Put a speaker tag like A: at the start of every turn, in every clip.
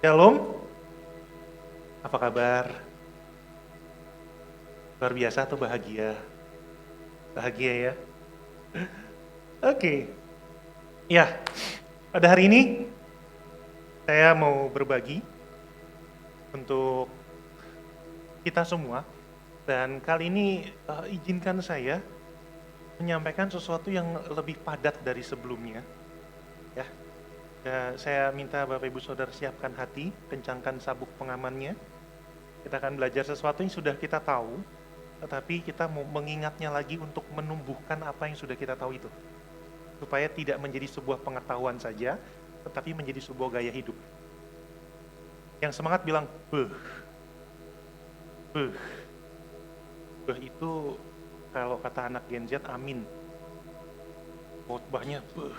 A: Shalom, apa kabar? Luar biasa atau bahagia? Bahagia ya? Oke, ya, pada hari ini saya mau berbagi untuk kita semua. Dan kali ini izinkan saya menyampaikan sesuatu yang lebih padat dari sebelumnya. Ya, saya minta Bapak Ibu Saudara siapkan hati, kencangkan sabuk pengamannya. Kita akan belajar sesuatu yang sudah kita tahu, tetapi kita mau mengingatnya lagi untuk menumbuhkan apa yang sudah kita tahu itu. Supaya tidak menjadi sebuah pengetahuan saja, tetapi menjadi sebuah gaya hidup. Yang semangat bilang, beuh. Beuh itu kalau kata anak Gen Z, amin. Khotbahnya beuh.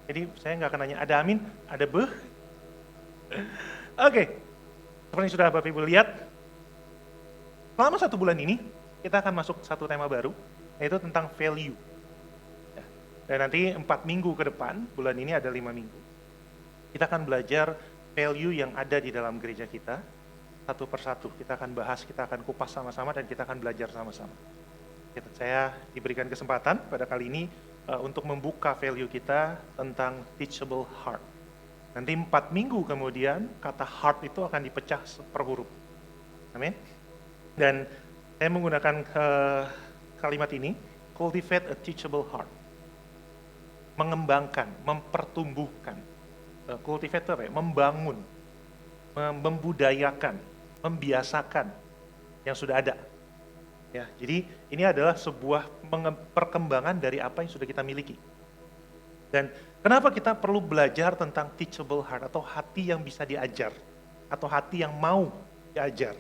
A: Jadi saya nggak akan nanya, ada amin, ada beuh? Oke, seperti yang sudah Bapak Ibu lihat, selama 1 bulan ini, kita akan masuk satu tema baru, yaitu tentang value. Dan nanti 4 minggu ke depan, bulan ini ada 5 minggu, kita akan belajar value yang ada di dalam gereja kita, satu persatu. Kita akan bahas, kita akan kupas sama-sama, dan kita akan belajar sama-sama. Saya diberikan kesempatan pada kali ini untuk membuka value kita tentang teachable heart. Nanti 4 minggu kemudian, kata heart itu akan dipecah per huruf. Amin. Dan saya menggunakan kalimat ini, cultivate a teachable heart. Mengembangkan, mempertumbuhkan. Cultivate apa ya? Membangun, membudayakan, membiasakan yang sudah ada. Ya, jadi ini adalah sebuah perkembangan dari apa yang sudah kita miliki. Dan kenapa kita perlu belajar tentang teachable heart atau hati yang bisa diajar atau hati yang mau diajar?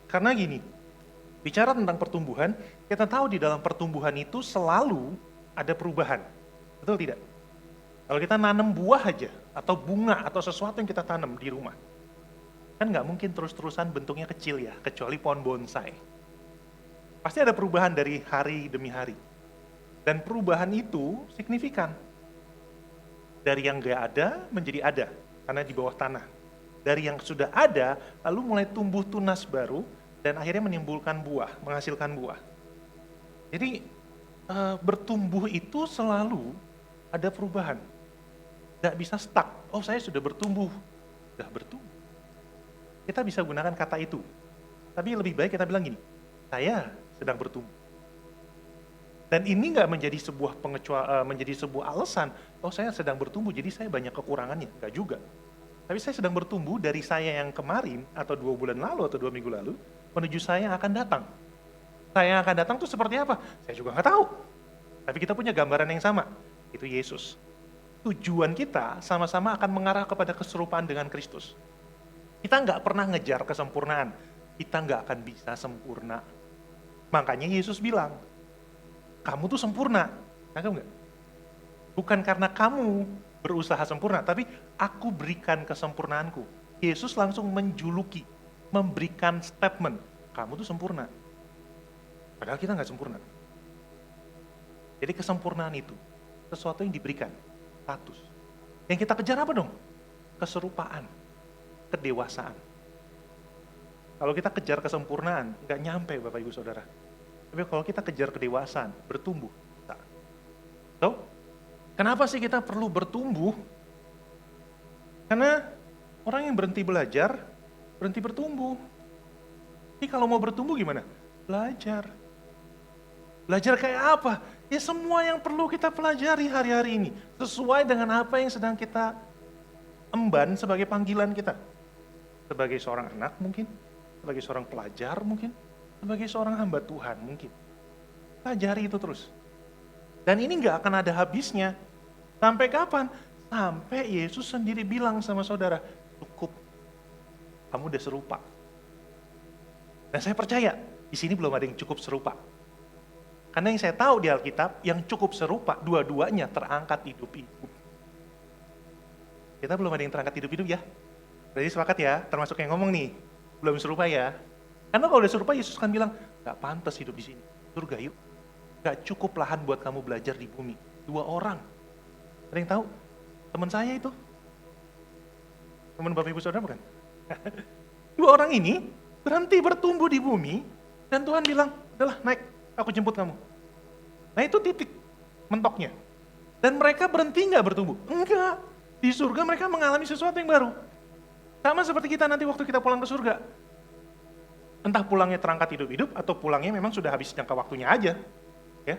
A: Karena gini, bicara tentang pertumbuhan, kita tahu di dalam pertumbuhan itu selalu ada perubahan. Betul tidak? Kalau kita nanam buah aja, atau bunga, atau sesuatu yang kita tanam di rumah, kan nggak mungkin terus-terusan bentuknya kecil ya, kecuali pohon bonsai. Pasti ada perubahan dari hari demi hari. Dan perubahan itu signifikan. Dari yang nggak ada menjadi ada, karena di bawah tanah. Dari yang sudah ada, lalu mulai tumbuh tunas baru, dan akhirnya menimbulkan buah, menghasilkan buah. Jadi, bertumbuh itu selalu ada perubahan. Nggak bisa stuck, oh saya sudah bertumbuh. Sudah bertumbuh. Kita bisa gunakan kata itu. Tapi lebih baik kita bilang gini, saya sedang bertumbuh. Dan ini nggak menjadi sebuah alasan, oh saya sedang bertumbuh, jadi saya banyak kekurangannya. Nggak juga. Tapi saya sedang bertumbuh dari saya yang kemarin, atau 2 bulan lalu, atau 2 minggu lalu, menuju saya yang akan datang. Saya yang akan datang itu seperti apa? Saya juga nggak tahu. Tapi kita punya gambaran yang sama, itu Yesus. Tujuan kita sama-sama akan mengarah kepada keserupaan dengan Kristus. Kita nggak pernah ngejar kesempurnaan, kita nggak akan bisa sempurna. Makanya Yesus bilang, kamu tuh sempurna, nggak? Bukan karena kamu berusaha sempurna, tapi aku berikan kesempurnaanku. Yesus langsung menjuluki, memberikan statement, kamu tuh sempurna. Padahal kita nggak sempurna. Jadi kesempurnaan itu, sesuatu yang diberikan, status. Yang kita kejar apa dong? Keserupaan, kedewasaan. Kalau kita kejar kesempurnaan, nggak nyampe Bapak Ibu Saudara. Tapi kalau kita kejar kedewasaan, bertumbuh. So, kenapa sih kita perlu bertumbuh? Karena orang yang berhenti belajar, berhenti bertumbuh. Jadi kalau mau bertumbuh gimana? Belajar. Belajar kayak apa? Ya semua yang perlu kita pelajari hari-hari ini. Sesuai dengan apa yang sedang kita emban sebagai panggilan kita. Sebagai seorang anak mungkin, sebagai seorang pelajar mungkin, sebagai seorang hamba Tuhan mungkin. Pelajari itu terus. Dan ini nggak akan ada habisnya. Sampai kapan? Sampai Yesus sendiri bilang sama saudara, cukup. Kamu udah serupa. Dan saya percaya, di sini belum ada yang cukup serupa. Karena yang saya tahu di Alkitab, yang cukup serupa, dua-duanya terangkat hidup-hidup. Kita belum ada yang terangkat hidup-hidup ya. Berarti sepakat ya, termasuk yang ngomong nih, belum serupa ya. Karena kalau udah serupa, Yesus kan bilang, gak pantas hidup di sini. Surga yuk. Gak cukup lahan buat kamu belajar di bumi. 2 orang. Ada yang tahu? Teman saya itu. Teman Bapak Ibu Saudara bukan? Dua orang ini berhenti bertumbuh di bumi dan Tuhan bilang, udahlah naik, aku jemput kamu. Nah itu titik mentoknya. Dan mereka berhenti nggak bertumbuh? Enggak. Di surga mereka mengalami sesuatu yang baru. Sama seperti kita nanti waktu kita pulang ke surga. Entah pulangnya terangkat hidup-hidup atau pulangnya memang sudah habis jangka waktunya aja. Ya.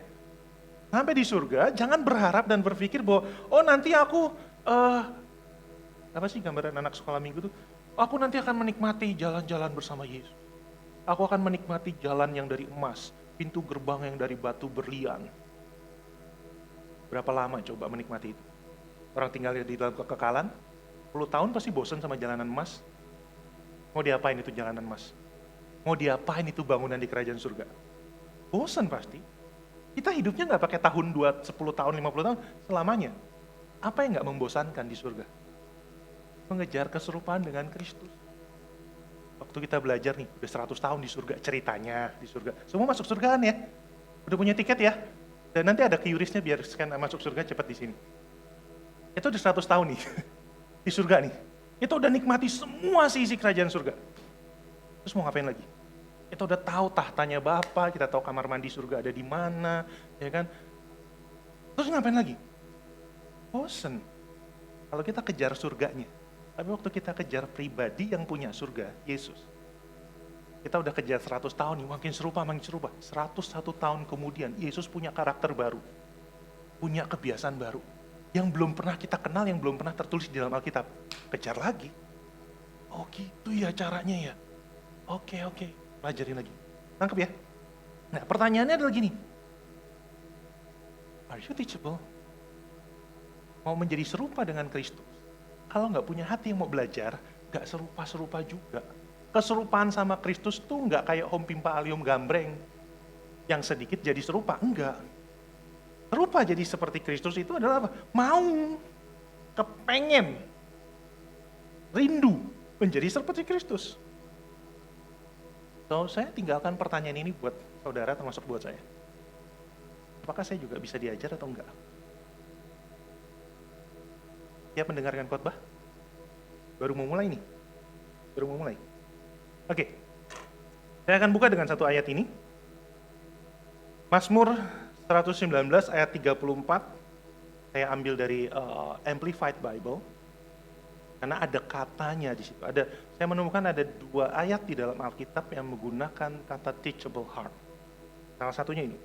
A: Sampai di surga, jangan berharap dan berpikir bahwa, oh nanti aku, apa sih gambaran anak sekolah minggu tuh? Aku nanti akan menikmati jalan-jalan bersama Yesus. Aku akan menikmati jalan yang dari emas, pintu gerbang yang dari batu berlian. Berapa lama coba menikmati itu? Orang tinggal di dalam kekekalan, 10 tahun pasti bosan sama jalanan emas. Mau diapain itu jalanan emas? Mau diapain itu bangunan di kerajaan surga? Bosan pasti. Kita hidupnya nggak pakai tahun 10 tahun, 50 tahun, selamanya. Apa yang nggak membosankan di surga? Mengejar keserupaan dengan Kristus. Waktu kita belajar nih, udah 100 tahun di surga, ceritanya di surga. Semua masuk surga kan ya? Udah punya tiket ya? Dan nanti ada QRIS-nya biar scan masuk surga cepat di sini. Itu udah 100 tahun nih, di surga nih. Itu udah nikmati semua sisi kerajaan surga. Terus mau ngapain lagi? Kita udah tahu tahtanya Bapa, kita tahu kamar mandi surga ada di mana, ya kan? Terus ngapain lagi? Bosen. Kalau kita kejar surganya. Tapi waktu kita kejar pribadi yang punya surga, Yesus. Kita udah kejar 100 tahun nih, makin serupa. 101 tahun kemudian, Yesus punya karakter baru. Punya kebiasaan baru. Yang belum pernah kita kenal, yang belum pernah tertulis di dalam Alkitab. Kejar lagi. Oh gitu ya caranya ya. Oke. Pelajarin lagi. Tangkap ya. Nah pertanyaannya adalah gini. Are you teachable? Mau menjadi serupa dengan Kristus. Kalau nggak punya hati yang mau belajar, nggak serupa-serupa juga. Keserupaan sama Kristus tuh nggak kayak Om Pimpa Alium Gambreng. Yang sedikit jadi serupa. Enggak. Serupa jadi seperti Kristus itu adalah apa? Mau, kepengen, rindu menjadi seperti Kristus. So, saya tinggalkan pertanyaan ini buat saudara termasuk buat saya. Apakah saya juga bisa diajar atau enggak? Siap mendengarkan khotbah? Baru mau mulai nih. Oke. Saya akan buka dengan satu ayat ini. Mazmur 119 ayat 34, saya ambil dari Amplified Bible, karena ada katanya di situ. Saya menemukan ada 2 ayat di dalam Alkitab yang menggunakan kata teachable heart. Salah satunya ini.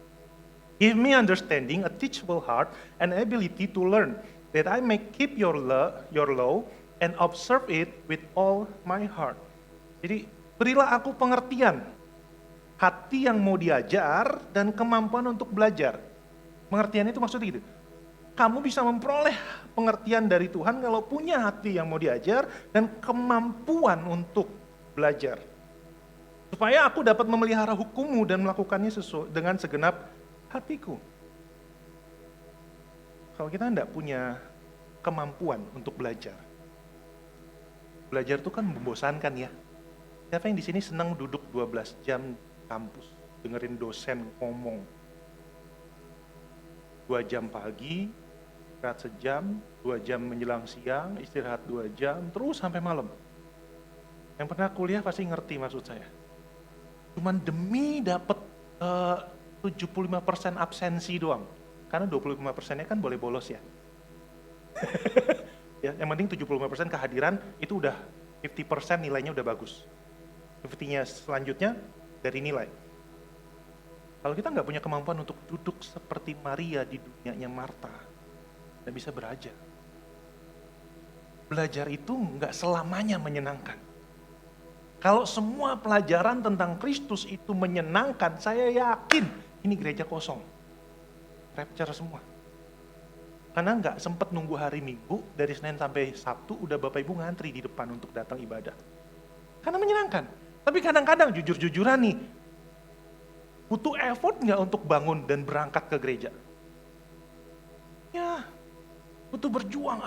A: Give me understanding, a teachable heart, and ability to learn, that I may keep your law and observe it with all my heart. Jadi, berilah aku pengertian, hati yang mau diajar, dan kemampuan untuk belajar. Pengertian itu maksudnya gitu. Kamu bisa memperoleh pengertian dari Tuhan kalau punya hati yang mau diajar, dan kemampuan untuk belajar. Supaya aku dapat memelihara hukum-Mu dan melakukannya sesuai dengan segenap hatiku. Kalau kita tidak punya kemampuan untuk belajar itu kan membosankan ya. Siapa yang di sini senang duduk 12 jam kampus, dengerin dosen ngomong. 2 jam pagi, istirahat sejam, 2 jam menjelang siang, istirahat 2 jam, terus sampai malam. Yang pernah kuliah pasti ngerti maksud saya. Cuman demi dapat 75% absensi doang. Karena 25%-nya kan boleh bolos ya. Ya, yang penting 75% kehadiran itu udah 50% nilainya udah bagus. 50-nya selanjutnya dari nilai. Kalau kita nggak punya kemampuan untuk duduk seperti Maria di dunianya Marta, nggak bisa belajar. Belajar itu nggak selamanya menyenangkan. Kalau semua pelajaran tentang Kristus itu menyenangkan, saya yakin ini gereja kosong. Rapture semua. Karena nggak sempat nunggu hari Minggu, dari Senin sampai Sabtu udah Bapak Ibu ngantri di depan untuk datang ibadah. Karena menyenangkan. Tapi kadang-kadang jujur-jujuran nih, butuh effort nggak untuk bangun dan berangkat ke gereja? Ya, butuh berjuang,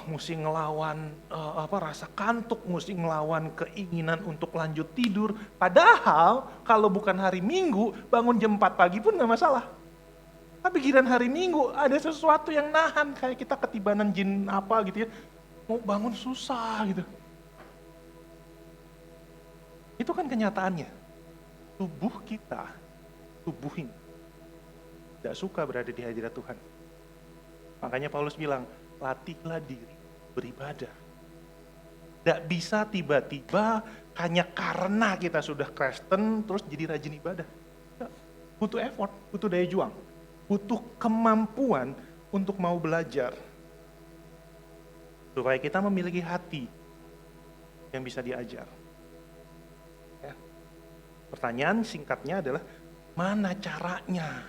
A: mesti ngelawan rasa kantuk, mesti ngelawan keinginan untuk lanjut tidur. Padahal kalau bukan hari Minggu, bangun jam 4 pagi pun nggak masalah. Tapi giliran hari Minggu ada sesuatu yang nahan, kayak kita ketibanan jin apa gitu ya. mau bangun susah gitu. Itu kan kenyataannya. Tubuh kita, tubuh ini, tidak suka berada di hadirat Tuhan. Makanya Paulus bilang, latihlah diri beribadah. Tidak bisa tiba-tiba hanya karena kita sudah Kristen terus jadi rajin ibadah. Nggak. Butuh effort, butuh daya juang, butuh kemampuan untuk mau belajar. Supaya kita memiliki hati yang bisa diajar. Ya. Pertanyaan singkatnya adalah, mana caranya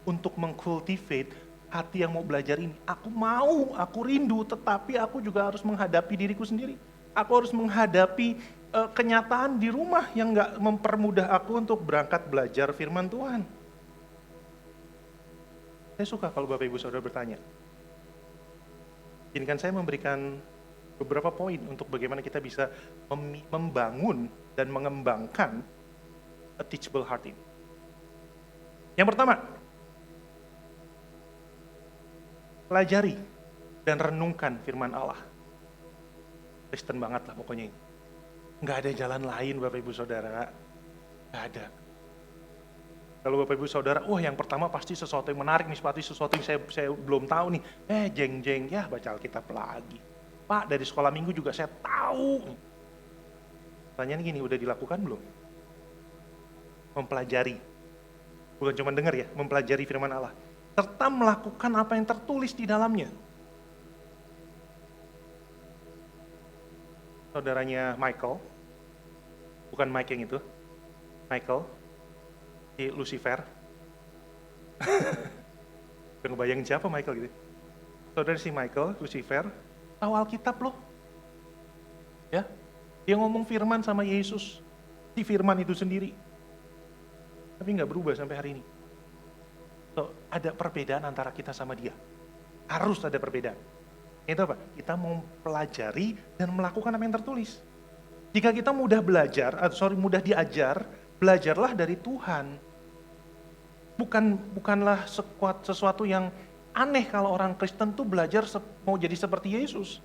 A: untuk mengkultivate hati yang mau belajar ini? Aku mau, aku rindu, tetapi aku juga harus menghadapi diriku sendiri. Aku harus menghadapi kenyataan di rumah yang gak mempermudah aku untuk berangkat belajar firman Tuhan. Saya suka kalau Bapak Ibu Saudara bertanya. Izinkan saya memberikan beberapa poin untuk bagaimana kita bisa membangun dan mengembangkan a teachable heart ini. Yang pertama, pelajari dan renungkan firman Allah. Kristen banget lah pokoknya ini. Nggak ada jalan lain Bapak Ibu Saudara. Nggak ada. Kalau Bapak Ibu Saudara, yang pertama pasti sesuatu yang menarik nih, pasti sesuatu yang saya belum tahu nih. Jeng-jeng, ya baca Alkitab lagi. Pak, dari sekolah minggu juga saya tahu. Pertanyaan gini, udah dilakukan belum? Mempelajari. Bukan cuma dengar ya, mempelajari firman Allah. Serta melakukan apa yang tertulis di dalamnya. Saudaranya Michael, bukan Mike yang itu, Michael, di Lucifer. Udah ngebayangin siapa Michael gitu. Saudara si Michael, Lucifer, tahu Alkitab loh. Ya, dia ngomong firman sama Yesus, di firman itu sendiri. Tapi nggak berubah sampai hari ini. So, ada perbedaan antara kita sama dia. Harus ada perbedaan. Itu apa? Kita mau pelajari dan melakukan apa yang tertulis. Jika kita mudah belajar, mudah diajar, belajarlah dari Tuhan. Bukanlah sesuatu yang aneh kalau orang Kristen tuh belajar mau jadi seperti Yesus.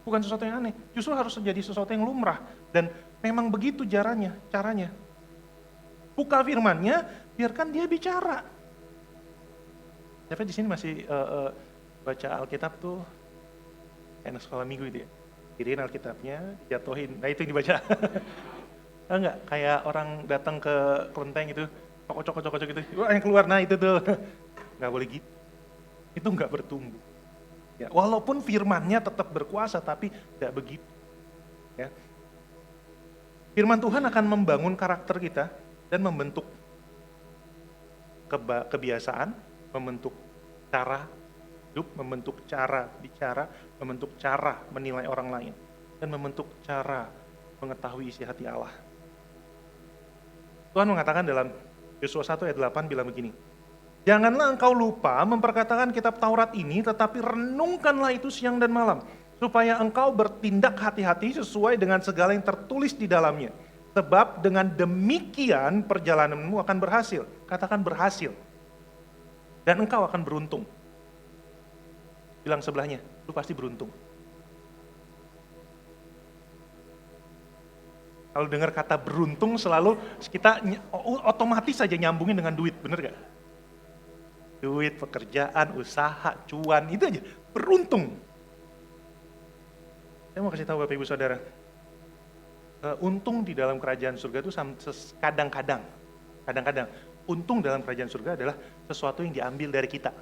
A: Bukan sesuatu yang aneh, justru harus menjadi sesuatu yang lumrah. Dan memang begitu caranya. Buka firman-Nya, biarkan dia bicara. Siapa di sini masih baca Alkitab tuh enak sekolah minggu itu ya? Kiriin Alkitabnya, jatuhin, nah itu yang dibaca. Enggak, kayak orang datang ke kelenteng gitu, cocok gitu, wah yang keluar, nah itu tuh. Nggak boleh gitu. Itu nggak bertumbuh. Ya, walaupun firman-Nya tetap berkuasa, tapi tidak begitu. Ya. Firman Tuhan akan membangun karakter kita dan membentuk kebiasaan, membentuk cara hidup, membentuk cara bicara, membentuk cara menilai orang lain, dan membentuk cara mengetahui isi hati Allah. Tuhan mengatakan dalam Yosua 1 ayat 8 bilang begini, janganlah engkau lupa memperkatakan kitab Taurat ini, tetapi renungkanlah itu siang dan malam, supaya engkau bertindak hati-hati sesuai dengan segala yang tertulis di dalamnya. Sebab dengan demikian perjalananmu akan berhasil. Katakan berhasil. Dan engkau akan beruntung. Bilang sebelahnya, lu pasti beruntung. Kalau dengar kata beruntung selalu kita otomatis saja nyambungin dengan duit, bener gak? Duit, pekerjaan, usaha, cuan, itu aja. Beruntung. Saya mau kasih tahu Bapak Ibu Saudara, untung di dalam kerajaan surga itu kadang-kadang, untung dalam kerajaan surga adalah sesuatu yang diambil dari kita.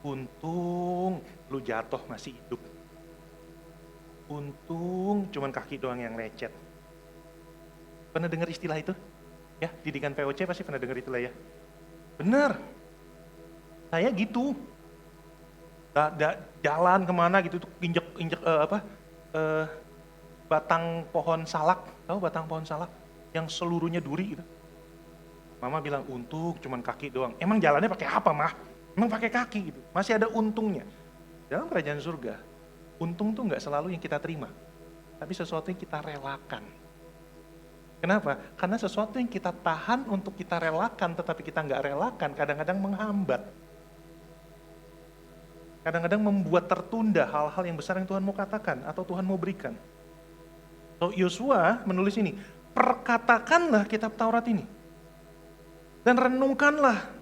A: Untung lu jatuh masih hidup. Untung cuman kaki doang yang lecet. Pernah dengar istilah itu? Ya, didikan POC pasti pernah dengar itulah ya. Bener. Saya gitu. Jalan kemana gitu, injek batang pohon salak. Tahu batang pohon salak? Yang seluruhnya duri gitu. Mama bilang, untung cuman kaki doang. Emang jalannya pakai apa, Mah? Emang pakai kaki gitu. Masih ada untungnya. Dalam kerajaan surga, untung tuh nggak selalu yang kita terima. Tapi sesuatu yang kita relakan. Kenapa? Karena sesuatu yang kita tahan untuk kita relakan, tetapi kita nggak relakan, kadang-kadang menghambat. kadang-kadang membuat tertunda hal-hal yang besar yang Tuhan mau katakan atau Tuhan mau berikan. So Yosua menulis ini, perkatakanlah kitab Taurat ini dan renungkanlah.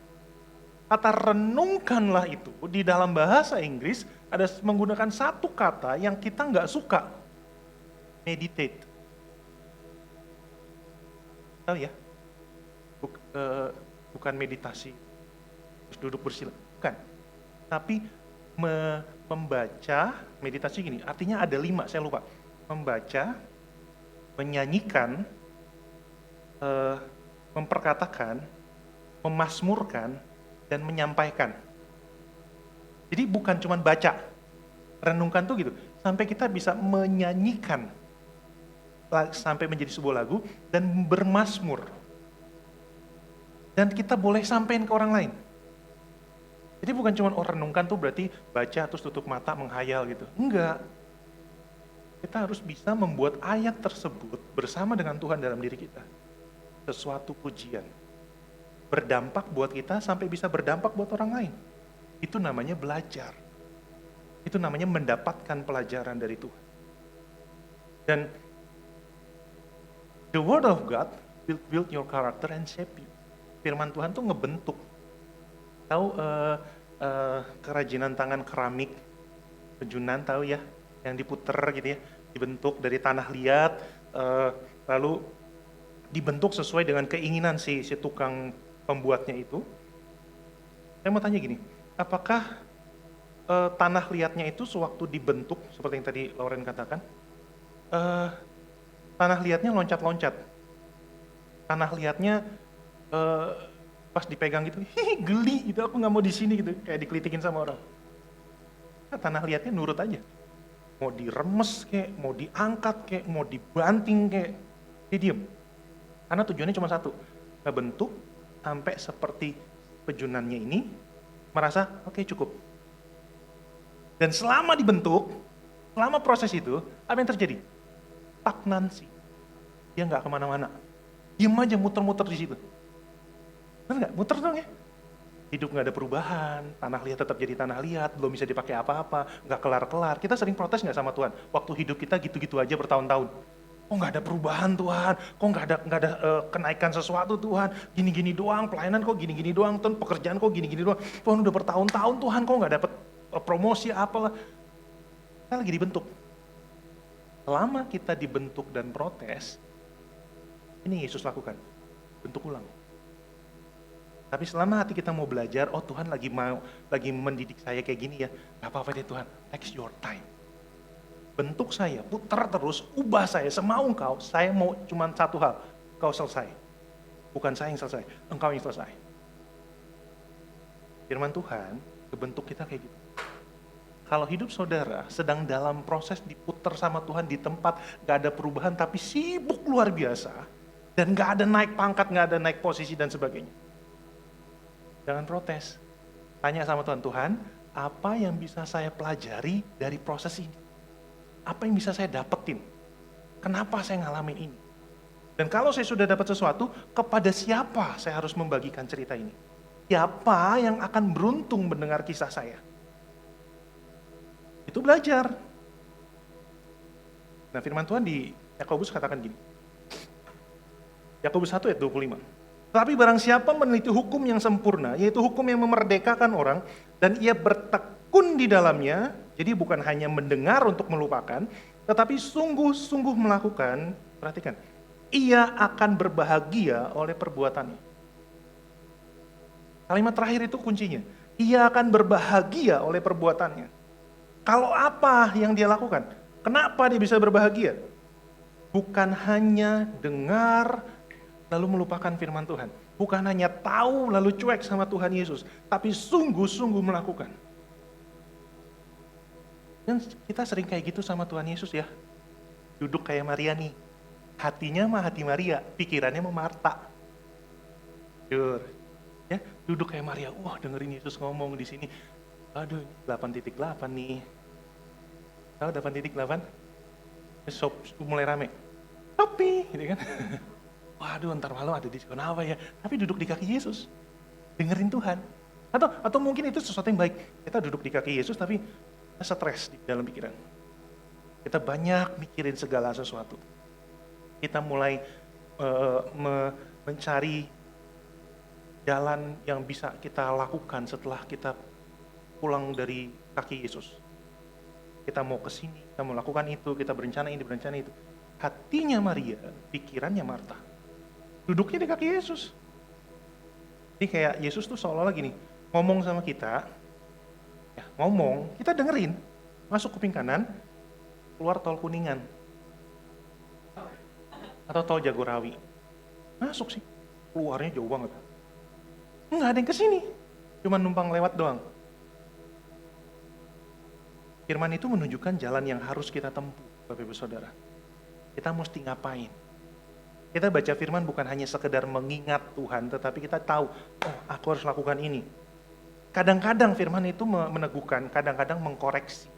A: Kata renungkanlah itu di dalam bahasa Inggris ada menggunakan satu kata yang kita nggak suka, meditate. Tahu ya? Bukan meditasi, terus duduk bersila, bukan. Tapi membaca, meditasi gini, artinya ada 5, saya lupa. Membaca, menyanyikan, memperkatakan, memazmurkan, dan menyampaikan. Jadi bukan cuma baca, renungkan tuh gitu, sampai kita bisa menyanyikan, sampai menjadi sebuah lagu, dan bermazmur. Dan kita boleh sampaikan ke orang lain. Jadi bukan cuma renungkan tuh berarti baca terus tutup mata menghayal gitu. Enggak. Kita harus bisa membuat ayat tersebut bersama dengan Tuhan dalam diri kita. Sesuatu pujian. Berdampak buat kita sampai bisa berdampak buat orang lain. Itu namanya belajar. Itu namanya mendapatkan pelajaran dari Tuhan. Dan the word of God will build your character and shape you. Firman Tuhan tuh ngebentuk. Tahu kerajinan tangan keramik, pejunan tahu ya, yang diputer gitu ya, dibentuk dari tanah liat, lalu dibentuk sesuai dengan keinginan si tukang pembuatnya itu. Saya mau tanya gini, apakah tanah liatnya itu sewaktu dibentuk, seperti yang tadi Lauren katakan, tanah liatnya loncat-loncat, tanah liatnya pas dipegang gitu, geli gitu, aku nggak mau di sini gitu, kayak dikelitikin sama orang. Nah, tanah liatnya nurut aja, mau diremes kayak, mau diangkat kayak, mau dibanting kayak, dia diem. Karena tujuannya cuma satu, ngebentuk sampai seperti pejunannya ini merasa oke, cukup. Dan selama dibentuk, selama proses itu, apa yang terjadi? Stagnansi. Dia nggak kemana-mana. Diem aja muter-muter di situ. Benar nggak? Muter dong ya. Hidup nggak ada perubahan, tanah liat tetap jadi tanah liat, belum bisa dipakai apa-apa, nggak kelar-kelar. Kita sering protes nggak sama Tuhan? Waktu hidup kita gitu-gitu aja bertahun-tahun. Kok nggak ada perubahan Tuhan? Kok nggak ada kenaikan sesuatu Tuhan? Gini-gini doang, pelayanan kok gini-gini doang, Tuhan pekerjaan kok gini-gini doang. Tuhan udah bertahun-tahun Tuhan kok nggak dapat promosi apalah. Kita lagi dibentuk. Selama kita dibentuk dan protes, ini Yesus lakukan, bentuk ulang. Tapi selama hati kita mau belajar, oh Tuhan lagi mendidik saya kayak gini ya, gak apa-apa deh Tuhan, takes your time. Bentuk saya, putar terus, ubah saya, semau engkau, saya mau cuma satu hal, engkau selesai. Bukan saya yang selesai, engkau yang selesai. Firman Tuhan, kebentuk kita kayak gitu. Kalau hidup saudara sedang dalam proses diputar sama Tuhan di tempat gak ada perubahan tapi sibuk luar biasa, dan gak ada naik pangkat, gak ada naik posisi dan sebagainya, jangan protes. Tanya sama Tuhan, Tuhan, apa yang bisa saya pelajari dari proses ini? Apa yang bisa saya dapetin? Kenapa saya ngalamin ini? Dan kalau saya sudah dapat sesuatu, kepada siapa saya harus membagikan cerita ini? Siapa yang akan beruntung mendengar kisah saya? Itu belajar. Nah, firman Tuhan di Yakobus katakan gini. Yakobus 1 ayat 25. Tetapi barang siapa meneliti hukum yang sempurna, yaitu hukum yang memerdekakan orang, dan ia bertekun di dalamnya, jadi bukan hanya mendengar untuk melupakan, tetapi sungguh-sungguh melakukan, perhatikan, ia akan berbahagia oleh perbuatannya. Kalimat terakhir itu kuncinya, ia akan berbahagia oleh perbuatannya. Kalau apa yang dia lakukan, kenapa dia bisa berbahagia? Bukan hanya dengar, lalu melupakan firman Tuhan. Bukan hanya tahu lalu cuek sama Tuhan Yesus, tapi sungguh-sungguh melakukan. Dan kita sering kayak gitu sama Tuhan Yesus ya. Duduk kayak Maria nih. Hatinya mah hati Maria, pikirannya mah Marta. Jujur. Ya, duduk kayak Maria. Wah, dengerin Yesus ngomong di sini. Aduh, 8.8 nih. Tahu 8.8? Mulai rame. Shopee, gitu kan. Waduh, ntar malam ada diskon apa ya? Tapi duduk di kaki Yesus, dengerin Tuhan. Atau mungkin itu sesuatu yang baik. Kita duduk di kaki Yesus tapi kita stres di dalam pikiran. Kita banyak mikirin segala sesuatu. Kita mulai mencari jalan yang bisa kita lakukan setelah kita pulang dari kaki Yesus. Kita mau ke sini, kita mau lakukan itu, kita berencana ini, berencana itu. Hatinya Maria, pikirannya Marta. Duduknya di kaki Yesus. Jadi kayak Yesus tuh seolah-olah gini, ngomong sama kita, ya, ngomong, kita dengerin, masuk kuping kanan, keluar tol Kuningan. Atau tol Jagorawi. Masuk sih, keluarnya jauh banget. Nggak ada yang kesini, cuma numpang lewat doang. Firman itu menunjukkan jalan yang harus kita tempuh, Bapak Ibu Saudara. Kita mesti ngapain? Kita baca firman bukan hanya sekedar mengingat Tuhan, tetapi kita tahu, oh aku harus lakukan ini. Kadang-kadang firman itu meneguhkan, kadang-kadang mengkoreksi.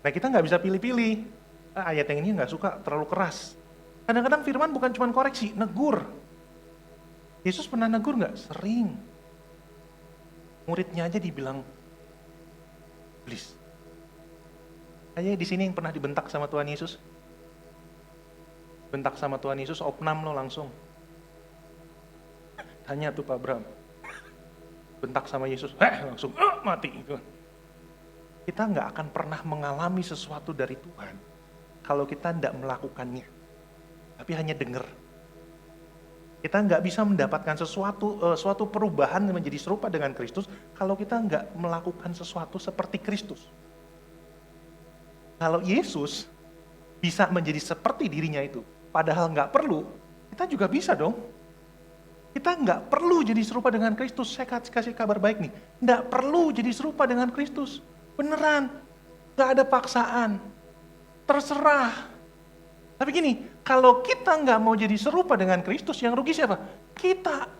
A: Nah kita nggak bisa pilih-pilih, ayat yang ini nggak suka, terlalu keras. Kadang-kadang firman bukan cuma koreksi, negur. Yesus pernah negur nggak? Sering. Muridnya aja dibilang, iblis. Kayaknya di sini yang pernah dibentak sama Tuhan Yesus. Bentak sama Tuhan Yesus, opnam lo langsung. Tanya tuh Pak Bram. Bentak sama Yesus, langsung mati. Kita nggak akan pernah mengalami sesuatu dari Tuhan kalau kita tidak melakukannya. Tapi hanya dengar. Kita nggak bisa mendapatkan suatu perubahan menjadi serupa dengan Kristus kalau kita nggak melakukan sesuatu seperti Kristus. Kalau Yesus bisa menjadi seperti dirinya itu, padahal nggak perlu, kita juga bisa dong. Kita nggak perlu jadi serupa dengan Kristus. Saya kasih kabar baik nih, nggak perlu jadi serupa dengan Kristus. Beneran, nggak ada paksaan, terserah. Tapi gini, kalau kita nggak mau jadi serupa dengan Kristus, yang rugi siapa? Kita.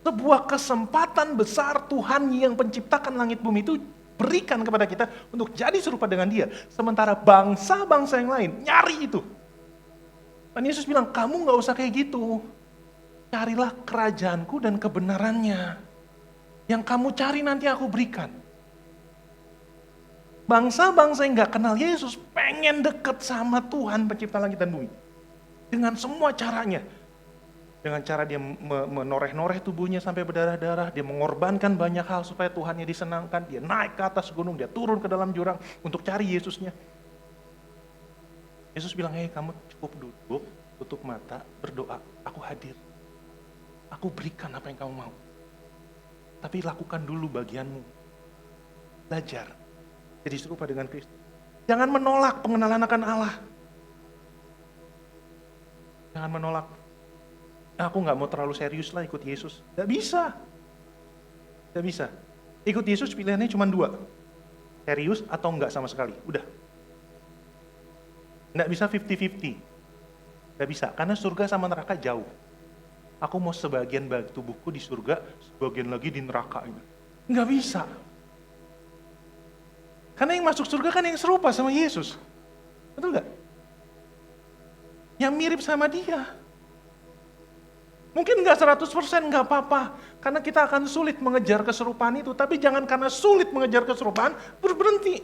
A: Sebuah kesempatan besar Tuhan yang penciptakan langit bumi itu berikan kepada kita untuk jadi serupa dengan Dia. Sementara bangsa-bangsa yang lain nyari itu. Dan Yesus bilang, kamu nggak usah kayak gitu. Carilah kerajaanku dan kebenarannya. Yang kamu cari nanti aku berikan. Bangsa-bangsa yang gak kenal Yesus pengen deket sama Tuhan pencipta langit dan bumi. Dengan semua caranya. Dengan cara dia menoreh-noreh tubuhnya sampai berdarah-darah. Dia mengorbankan banyak hal supaya Tuhannya disenangkan. Dia naik ke atas gunung, dia turun ke dalam jurang untuk cari Yesusnya. Yesus bilang, hei kamu cukup duduk, tutup mata, berdoa. Aku hadir. Aku berikan apa yang kamu mau. Tapi lakukan dulu bagianmu. Belajar. Jadi serupa dengan Kristus. Jangan menolak pengenalan akan Allah. Jangan menolak. Aku gak mau terlalu serius lah ikut Yesus. Gak bisa. Gak bisa. Ikut Yesus pilihannya cuma 2. Serius atau enggak sama sekali. Udah. Gak bisa 50-50. Gak bisa. Karena surga sama neraka jauh. Aku mau sebagian tubuhku di surga, sebagian lagi di neraka. Gak bisa. Karena yang masuk surga kan yang serupa sama Yesus. Betul gak? Yang mirip sama Dia. Mungkin gak 100% gak apa-apa. Karena kita akan sulit mengejar keserupaan itu. Tapi jangan karena sulit mengejar keserupaan, terus berhenti.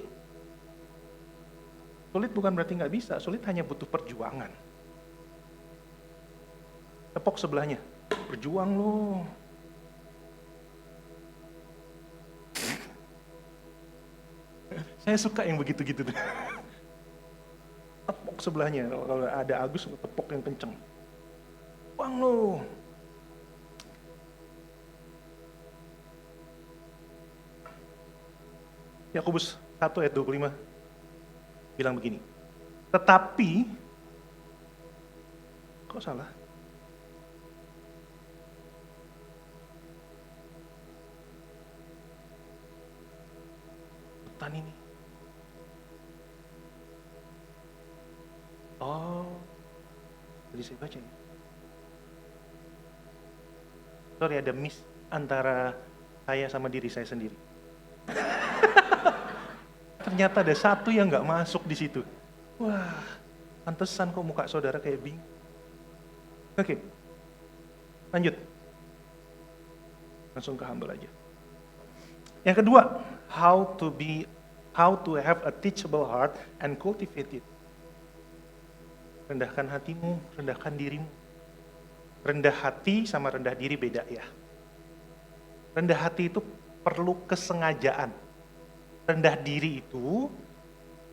A: Sulit bukan berarti gak bisa. Sulit hanya butuh perjuangan. Tepok sebelahnya. Berjuang loh. Saya suka yang begitu-gitu. Tepok sebelahnya. Kalau ada Agus, tepok yang kenceng. Buang lo. Yakobus 1 ayat 25 bilang begini. Tetapi, kok salah? Hutan ini. Oh, jadi saya baca ya. Sorry, ada miss antara saya sama diri saya sendiri. Ternyata ada satu yang nggak masuk di situ. Wah, pantesan kok muka saudara kayak bingung. Oke, lanjut. Langsung ke humble aja. Yang kedua, how to have a teachable heart and cultivate it. Rendahkan hatimu, rendahkan dirimu. Rendah hati sama rendah diri beda ya. Rendah hati itu perlu kesengajaan. Rendah diri itu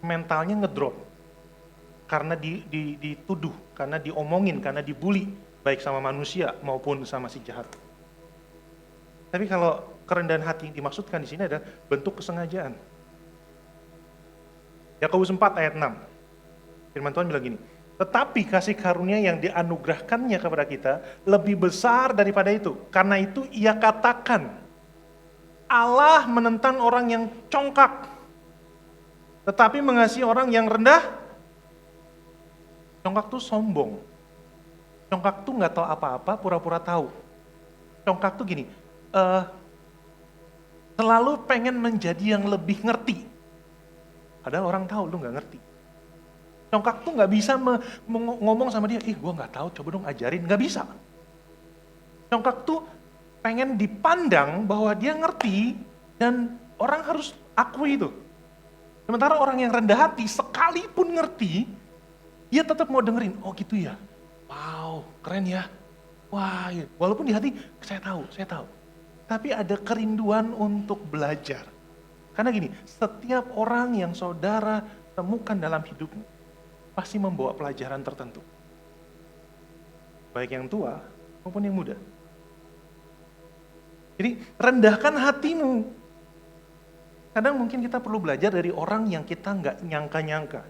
A: mentalnya ngedrop. Karena dituduh, karena diomongin, karena dibully. Baik sama manusia maupun sama si jahat. Tapi kalau kerendahan hati yang dimaksudkan di sini adalah bentuk kesengajaan. Yakobus 4 ayat 6. Firman Tuhan bilang gini, tetapi kasih karunia yang dianugerahkannya kepada kita lebih besar daripada itu. Karena itu ia katakan, Allah menentang orang yang congkak, tetapi mengasihi orang yang rendah. Congkak tuh sombong. Congkak tuh nggak tahu apa-apa, pura-pura tahu. Congkak tuh gini, selalu pengen menjadi yang lebih ngerti. Padahal orang tahu lu nggak ngerti. Congkak tuh nggak bisa ngomong sama dia, gue nggak tahu, coba dong ajarin, nggak bisa. Congkak tuh pengen dipandang bahwa dia ngerti dan orang harus akui itu. Sementara orang yang rendah hati sekalipun ngerti, dia tetap mau dengerin. Oh gitu ya, wow keren ya, wah ya. Walaupun di hati saya tahu. Tapi ada kerinduan untuk belajar. Karena gini, setiap orang yang saudara temukan dalam hidupmu pasti membawa pelajaran tertentu. Baik yang tua maupun yang muda. Jadi rendahkan hatimu. Kadang mungkin kita perlu belajar dari orang yang kita nggak nyangka-nyangka.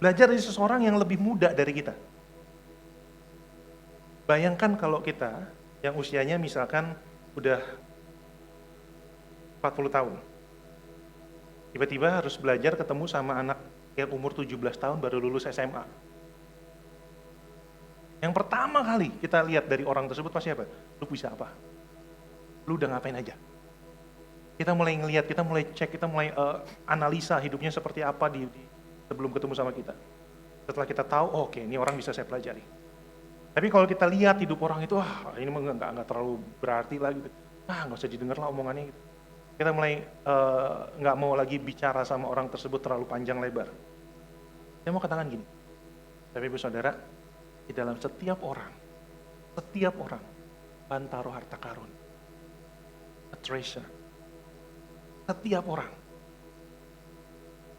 A: Belajar dari seseorang yang lebih muda dari kita. Bayangkan kalau kita yang usianya misalkan udah 40 tahun. Tiba-tiba harus belajar ketemu sama anak yang umur 17 tahun baru lulus SMA. Yang pertama kali kita lihat dari orang tersebut pasti apa? Lu bisa apa? Lu udah ngapain aja? Kita mulai ngelihat, kita mulai cek, kita mulai analisa hidupnya seperti apa sebelum ketemu sama kita. Setelah kita tahu, oh, oke, ini orang bisa saya pelajari. Tapi kalau kita lihat hidup orang itu, ini nggak terlalu berarti lah gitu. Nggak usah didengar lah omongannya gitu. Kita mulai nggak mau lagi bicara sama orang tersebut terlalu panjang lebar. Saya mau katakan gini, tapi ibu saudara, di dalam setiap orang, Tuhan taruh harta karun, a treasure. Setiap orang,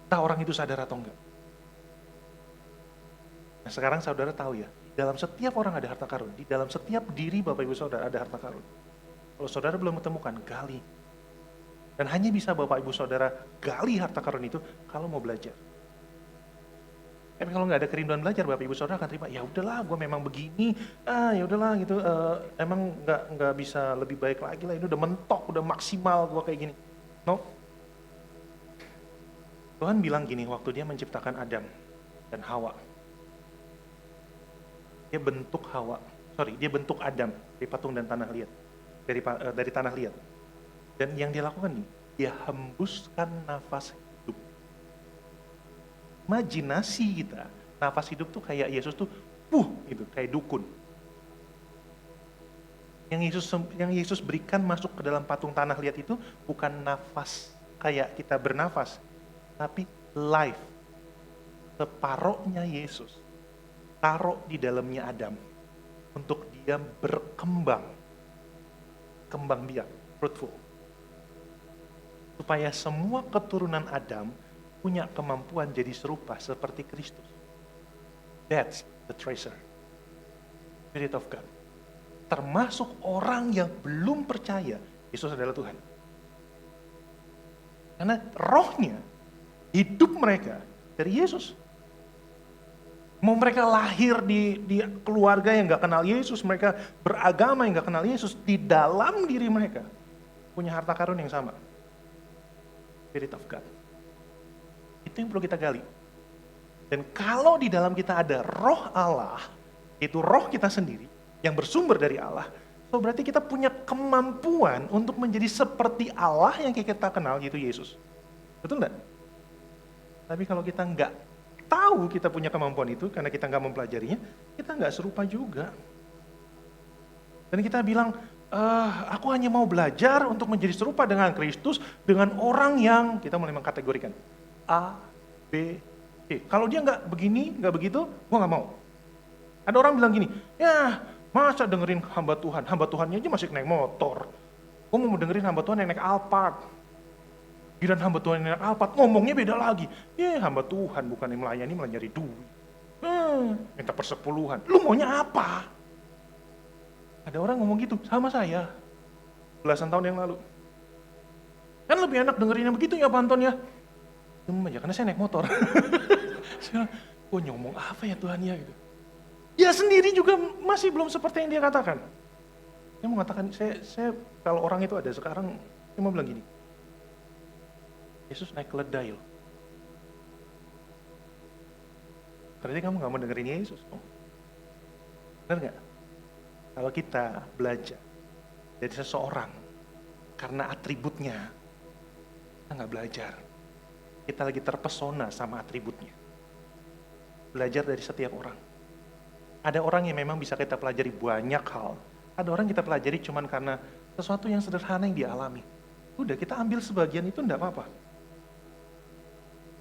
A: entah orang itu sadar atau enggak. Nah sekarang saudara tahu ya, di dalam setiap orang ada harta karun, di dalam setiap diri Bapak Ibu Saudara ada harta karun. Kalau saudara belum menemukan, gali. Dan hanya bisa Bapak Ibu Saudara gali harta karun itu kalau mau belajar. Tapi kalau nggak ada kerinduan belajar, Bapak Ibu Saudara akan terima, ya udahlah, gue memang begini, ya udahlah gitu, emang nggak bisa lebih baik lagi lah, ini udah mentok, udah maksimal gue kayak gini. No. Tuhan bilang gini waktu dia menciptakan Adam dan Hawa. Dia bentuk Adam dari patung dan tanah liat, dari tanah liat. Dan yang dia lakukan nih, dia hembuskan nafas hidup. Imajinasi kita, nafas hidup tuh kayak Yesus tuh, gitu, kayak dukun. Yang Yesus berikan masuk ke dalam patung tanah liat itu bukan nafas kayak kita bernafas, tapi life. Separohnya Yesus taruh di dalamnya Adam untuk dia berkembang, kembang biak, fruitful. Supaya semua keturunan Adam punya kemampuan jadi serupa seperti Kristus. That's the treasure. Spirit of God. Termasuk orang yang belum percaya Yesus adalah Tuhan. Karena rohnya, hidup mereka dari Yesus. Mau mereka lahir di keluarga yang gak kenal Yesus, mereka beragama yang gak kenal Yesus, di dalam diri mereka punya harta karun yang sama. Spirit of God. Itu yang perlu kita gali. Dan kalau di dalam kita ada roh Allah, itu roh kita sendiri, yang bersumber dari Allah, so berarti kita punya kemampuan untuk menjadi seperti Allah yang kita kenal, yaitu Yesus. Betul enggak? Tapi kalau kita enggak tahu kita punya kemampuan itu, karena kita enggak mempelajarinya, kita enggak serupa juga. Dan kita bilang, Aku hanya mau belajar untuk menjadi serupa dengan Kristus, dengan orang yang kita mulai mengkategorikan A, B, C. Kalau dia nggak begini, nggak begitu, gue nggak mau. Ada orang bilang gini, ya masa dengerin hamba Tuhannya aja masih naik motor. Gue mau dengerin hamba Tuhan yang naik Alphard. Giliran hamba Tuhan yang naik Alphard, ngomongnya beda lagi. Hamba Tuhan bukan yang melayani, malah nyari duit. Minta persepuluhan. Lu maunya apa? Ada orang ngomong gitu sama saya belasan tahun yang lalu. Kan lebih enak dengerin yang begitu ya Pak Anton ya. Aja karena saya naik motor. Saya ngomong apa ya Tuhan ya gitu. Dia sendiri juga masih belum seperti yang dia katakan. Saya mau katakan, saya kalau orang itu ada sekarang, saya mau bilang gini. Yesus naik keledai loh. Berarti kamu gak mau dengerin Yesus. Benar gak? Kalau kita belajar dari seseorang karena atributnya, kita nggak belajar. Kita lagi terpesona sama atributnya. Belajar dari setiap orang. Ada orang yang memang bisa kita pelajari banyak hal. Ada orang kita pelajari cuman karena sesuatu yang sederhana yang dia alami. Udah kita ambil sebagian itu enggak apa-apa.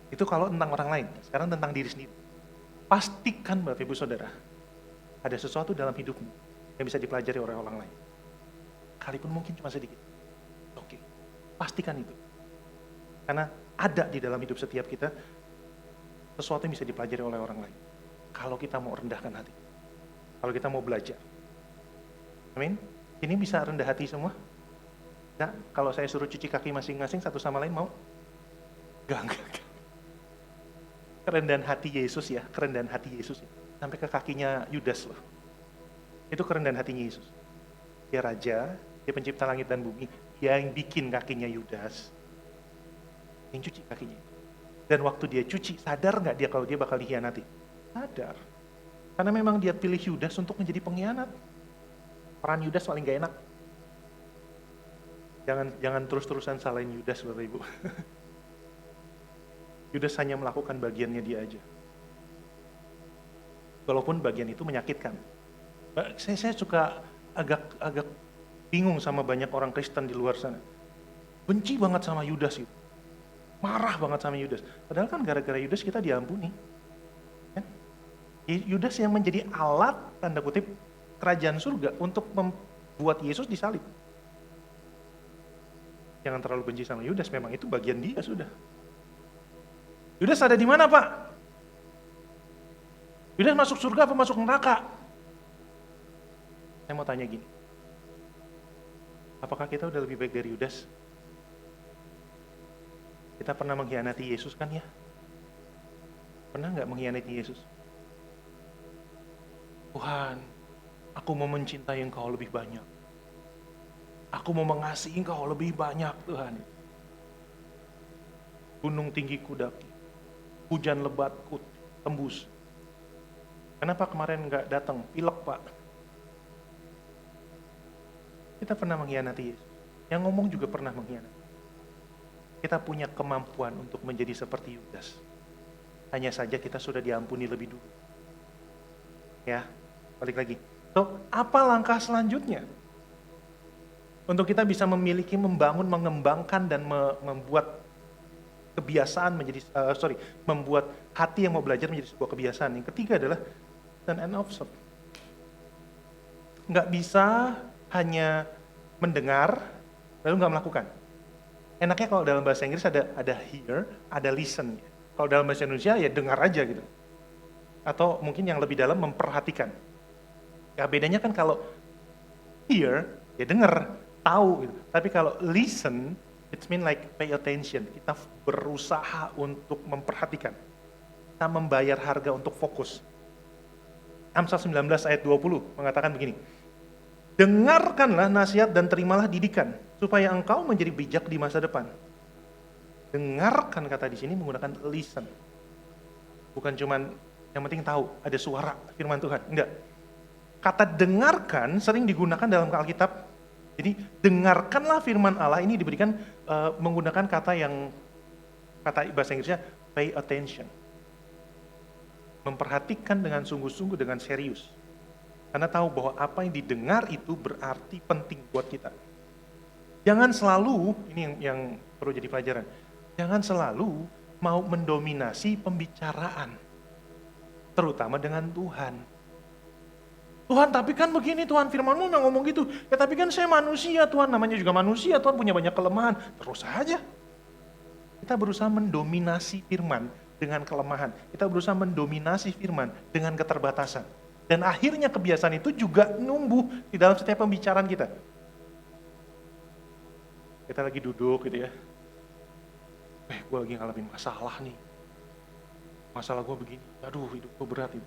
A: Itu kalau tentang orang lain. Sekarang tentang diri sendiri. Pastikan Bapak Ibu Saudara, ada sesuatu dalam hidupmu yang bisa dipelajari oleh orang lain. Sekalipun mungkin cuma sedikit. Oke, pastikan itu. Karena ada di dalam hidup setiap kita sesuatu yang bisa dipelajari oleh orang lain. Kalau kita mau rendahkan hati. Kalau kita mau belajar. Amin? Ini bisa rendah hati semua? Nah, kalau saya suruh cuci kaki masing-masing satu sama lain mau? Enggak. Kerendahan hati Yesus ya, kerendahan hati Yesus ya. Sampai ke kakinya Yudas loh. Itu kerendahan hatinya Yesus. Dia raja, dia pencipta langit dan bumi, dia yang bikin kakinya Yudas. Yang cuci kakinya. Dan waktu dia cuci, sadar nggak dia kalau dia bakal dikhianati? Sadar. Karena memang dia pilih Yudas untuk menjadi pengkhianat. Peran Yudas paling gak enak. Jangan terus-terusan salahin Yudas Bapak Ibu. Yudas hanya melakukan bagiannya dia aja. Walaupun bagian itu menyakitkan. Saya suka agak bingung sama banyak orang Kristen di luar sana. Benci banget sama Yudas itu. Marah banget sama Yudas. Padahal kan gara-gara Yudas kita diampuni. Ya? Yudas yang menjadi alat, tanda kutip, kerajaan surga untuk membuat Yesus disalib. Jangan terlalu benci sama Yudas, memang itu bagian dia sudah. Yudas ada di mana Pak? Yudas masuk surga apa masuk neraka? Saya mau tanya gini, apakah kita udah lebih baik dari Yudas? Kita pernah mengkhianati Yesus kan ya? Pernah nggak mengkhianati Yesus? Tuhan, aku mau mencintai Engkau lebih banyak. Aku mau mengasihi Engkau lebih banyak Tuhan. Gunung tinggi kudaki, hujan lebat ku tembus. Kenapa kemarin nggak datang? Pilek Pak. Kita pernah mengkhianati Yesus. Yang ngomong juga pernah mengkhianati. Kita punya kemampuan untuk menjadi seperti Yudas. Hanya saja kita sudah diampuni lebih dulu. Ya, balik lagi. So, apa langkah selanjutnya? Untuk kita bisa memiliki, membangun, mengembangkan, dan membuat kebiasaan menjadi, membuat hati yang mau belajar menjadi sebuah kebiasaan. Yang ketiga adalah turn and observe. Nggak bisa hanya mendengar, lalu nggak melakukan. Enaknya kalau dalam bahasa Inggris ada hear, ada listen. Kalau dalam bahasa Indonesia ya dengar aja gitu. Atau mungkin yang lebih dalam memperhatikan. Ya bedanya kan kalau hear, ya dengar, tahu gitu. Tapi kalau listen, it mean like pay attention. Kita berusaha untuk memperhatikan. Kita membayar harga untuk fokus. Amsal 19 ayat 20 mengatakan begini. Dengarkanlah nasihat dan terimalah didikan, supaya engkau menjadi bijak di masa depan. Dengarkan kata di sini menggunakan listen. Bukan cuman yang penting tahu, ada suara firman Tuhan. Enggak. Kata dengarkan sering digunakan dalam Alkitab. Jadi dengarkanlah firman Allah ini diberikan menggunakan kata bahasa Inggrisnya pay attention. Memperhatikan dengan sungguh-sungguh, dengan serius. Karena tahu bahwa apa yang didengar itu berarti penting buat kita. Jangan selalu, ini yang perlu jadi pelajaran, jangan selalu mau mendominasi pembicaraan, terutama dengan Tuhan. Tuhan, tapi kan begini Tuhan, firman-Mu memang ngomong gitu. Ya tapi kan saya manusia Tuhan, namanya juga manusia, Tuhan punya banyak kelemahan. Terus saja. Kita berusaha mendominasi firman dengan kelemahan. Kita berusaha mendominasi firman dengan keterbatasan. Dan akhirnya kebiasaan itu juga numbuh di dalam setiap pembicaraan kita. Kita lagi duduk gitu ya. Gue lagi ngalamin masalah nih. Masalah gue begini. Aduh, hidup gue berat itu.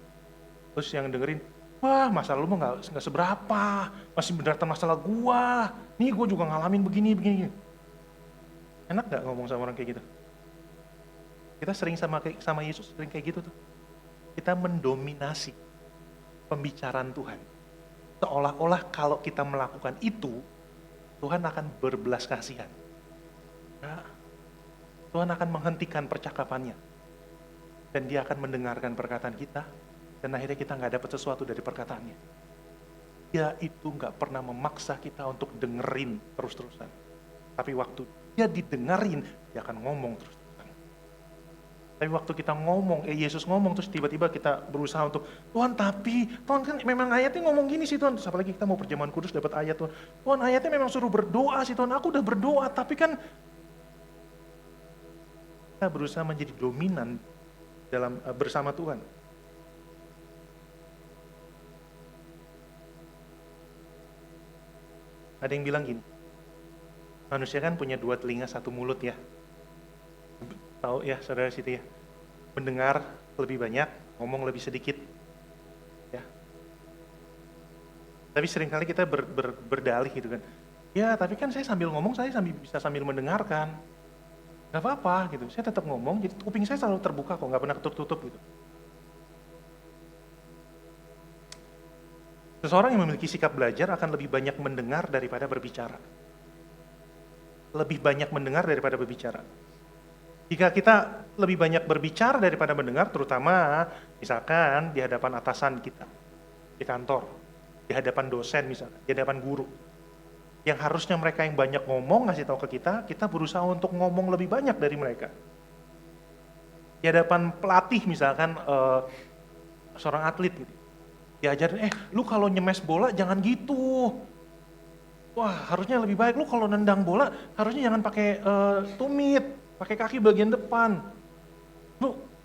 A: Terus yang dengerin, wah masalah lu mah gak seberapa. Masih beneratan masalah gue. Nih gue juga ngalamin begini. Enak gak ngomong sama orang kayak gitu? Kita sering sama Yesus, sering kayak gitu tuh. Kita mendominasi pembicaraan Tuhan. Seolah-olah kalau kita melakukan itu, Tuhan akan berbelas kasihan. Nah, Tuhan akan menghentikan percakapannya. Dan dia akan mendengarkan perkataan kita, dan akhirnya kita gak dapat sesuatu dari perkataannya. Dia itu gak pernah memaksa kita untuk dengerin terus-terusan. Tapi waktu dia didengerin, dia akan ngomong terus. Tapi waktu kita ngomong, Yesus ngomong, terus tiba-tiba kita berusaha untuk, Tuhan tapi, Tuhan kan memang ayatnya ngomong gini sih Tuhan. Terus apalagi kita mau perjamuan kudus dapat ayat Tuhan. Tuhan ayatnya memang suruh berdoa sih Tuhan, aku udah berdoa, tapi kan kita berusaha menjadi dominan dalam bersama Tuhan. Ada yang bilang gini, manusia kan punya 2 telinga, 1 mulut ya. Tahu ya saudara situ ya, mendengar lebih banyak, ngomong lebih sedikit ya. Tapi seringkali kita berdalih gitu kan, ya tapi kan saya sambil ngomong, saya bisa sambil mendengarkan, gak apa-apa gitu, saya tetap ngomong, jadi kuping saya selalu terbuka kok, gak pernah ketutup gitu. Seseorang yang memiliki sikap belajar akan lebih banyak mendengar daripada berbicara. Lebih banyak mendengar daripada berbicara. Jika kita lebih banyak berbicara daripada mendengar, terutama misalkan di hadapan atasan kita, di kantor, di hadapan dosen misalkan, di hadapan guru, yang harusnya mereka yang banyak ngomong ngasih tahu ke kita berusaha untuk ngomong lebih banyak dari mereka. Di hadapan pelatih misalkan, seorang atlet gitu, diajarin, lu kalau nyemes bola jangan gitu. Wah harusnya lebih baik, lu kalau nendang bola harusnya jangan pakai tumit, pakai kaki bagian depan.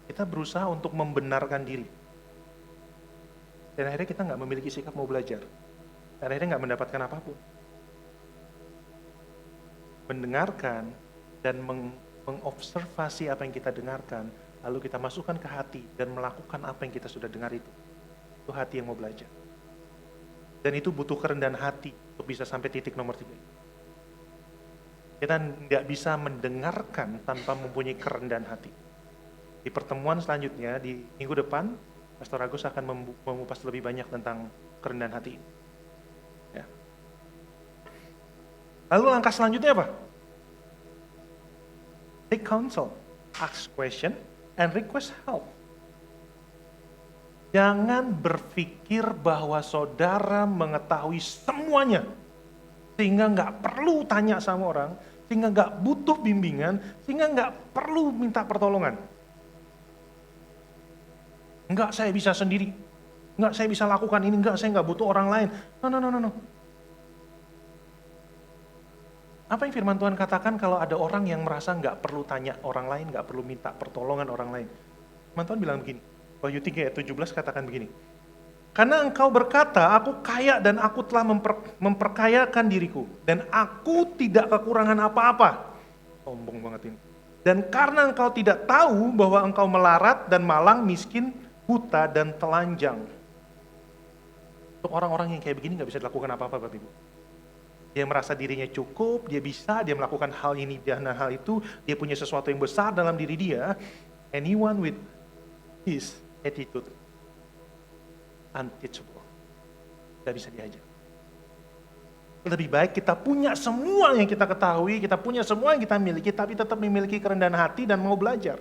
A: Kita berusaha untuk membenarkan diri. Dan akhirnya kita nggak memiliki sikap mau belajar. Dan akhirnya nggak mendapatkan apapun. Mendengarkan dan mengobservasi apa yang kita dengarkan, lalu kita masukkan ke hati dan melakukan apa yang kita sudah dengar itu. Itu hati yang mau belajar. Dan itu butuh kerendahan hati untuk bisa sampai titik nomor 3. Kita nggak bisa mendengarkan tanpa mempunyai kerendahan hati. Di pertemuan selanjutnya, di minggu depan, Pastor Agus akan mengupas lebih banyak tentang kerendahan hati. Ya. Lalu langkah selanjutnya apa? Take counsel, ask question, and request help. Jangan berpikir bahwa saudara mengetahui semuanya, sehingga nggak perlu tanya sama orang, sehingga nggak butuh bimbingan, sehingga nggak perlu minta pertolongan. Enggak, saya bisa sendiri. Enggak, saya bisa lakukan ini. Enggak, saya nggak butuh orang lain. No. Apa yang firman Tuhan katakan kalau ada orang yang merasa nggak perlu tanya orang lain, nggak perlu minta pertolongan orang lain? Firman Tuhan bilang begini, Wahyu 3 ayat 17 katakan begini, karena engkau berkata, aku kaya dan aku telah memperkayakan diriku, dan aku tidak kekurangan apa-apa. Sombong banget ini. Dan karena engkau tidak tahu bahwa engkau melarat dan malang, miskin, buta, dan telanjang. Untuk orang-orang yang kayak begini gak bisa dilakukan apa-apa Bapak Ibu. Dia merasa dirinya cukup, dia bisa, dia melakukan hal ini dan hal itu, dia punya sesuatu yang besar dalam diri dia. Anyone with his attitude unteachable, gak bisa diajar. Lebih baik kita punya semua yang kita ketahui, kita punya semua yang kita miliki, tapi tetap memiliki kerendahan hati dan mau belajar.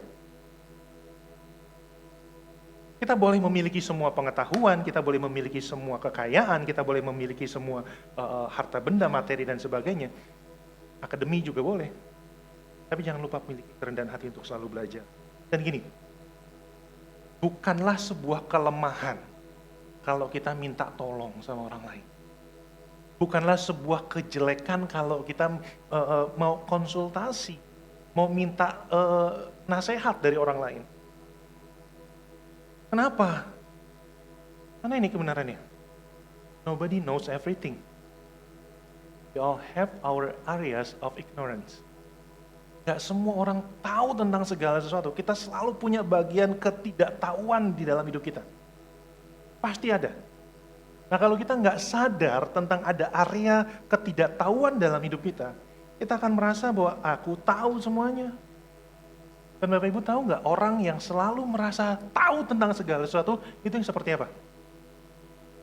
A: Kita boleh memiliki semua pengetahuan, kita boleh memiliki semua kekayaan, kita boleh memiliki semua harta benda, materi dan sebagainya. Akademi juga boleh. Tapi jangan lupa memiliki kerendahan hati untuk selalu belajar. Dan gini, bukanlah sebuah kelemahan kalau kita minta tolong sama orang lain. Bukanlah sebuah kejelekan kalau kita mau konsultasi, mau minta nasihat dari orang lain. Kenapa? Karena ini kebenarannya. Nobody knows everything. We all have our areas of ignorance. Gak semua orang tahu tentang segala sesuatu. Kita selalu punya bagian ketidaktahuan di dalam hidup kita. Pasti ada. Nah kalau kita nggak sadar tentang ada area ketidaktahuan dalam hidup kita akan merasa bahwa aku tahu semuanya. Dan Bapak Ibu tahu nggak, orang yang selalu merasa tahu tentang segala sesuatu, itu yang seperti apa?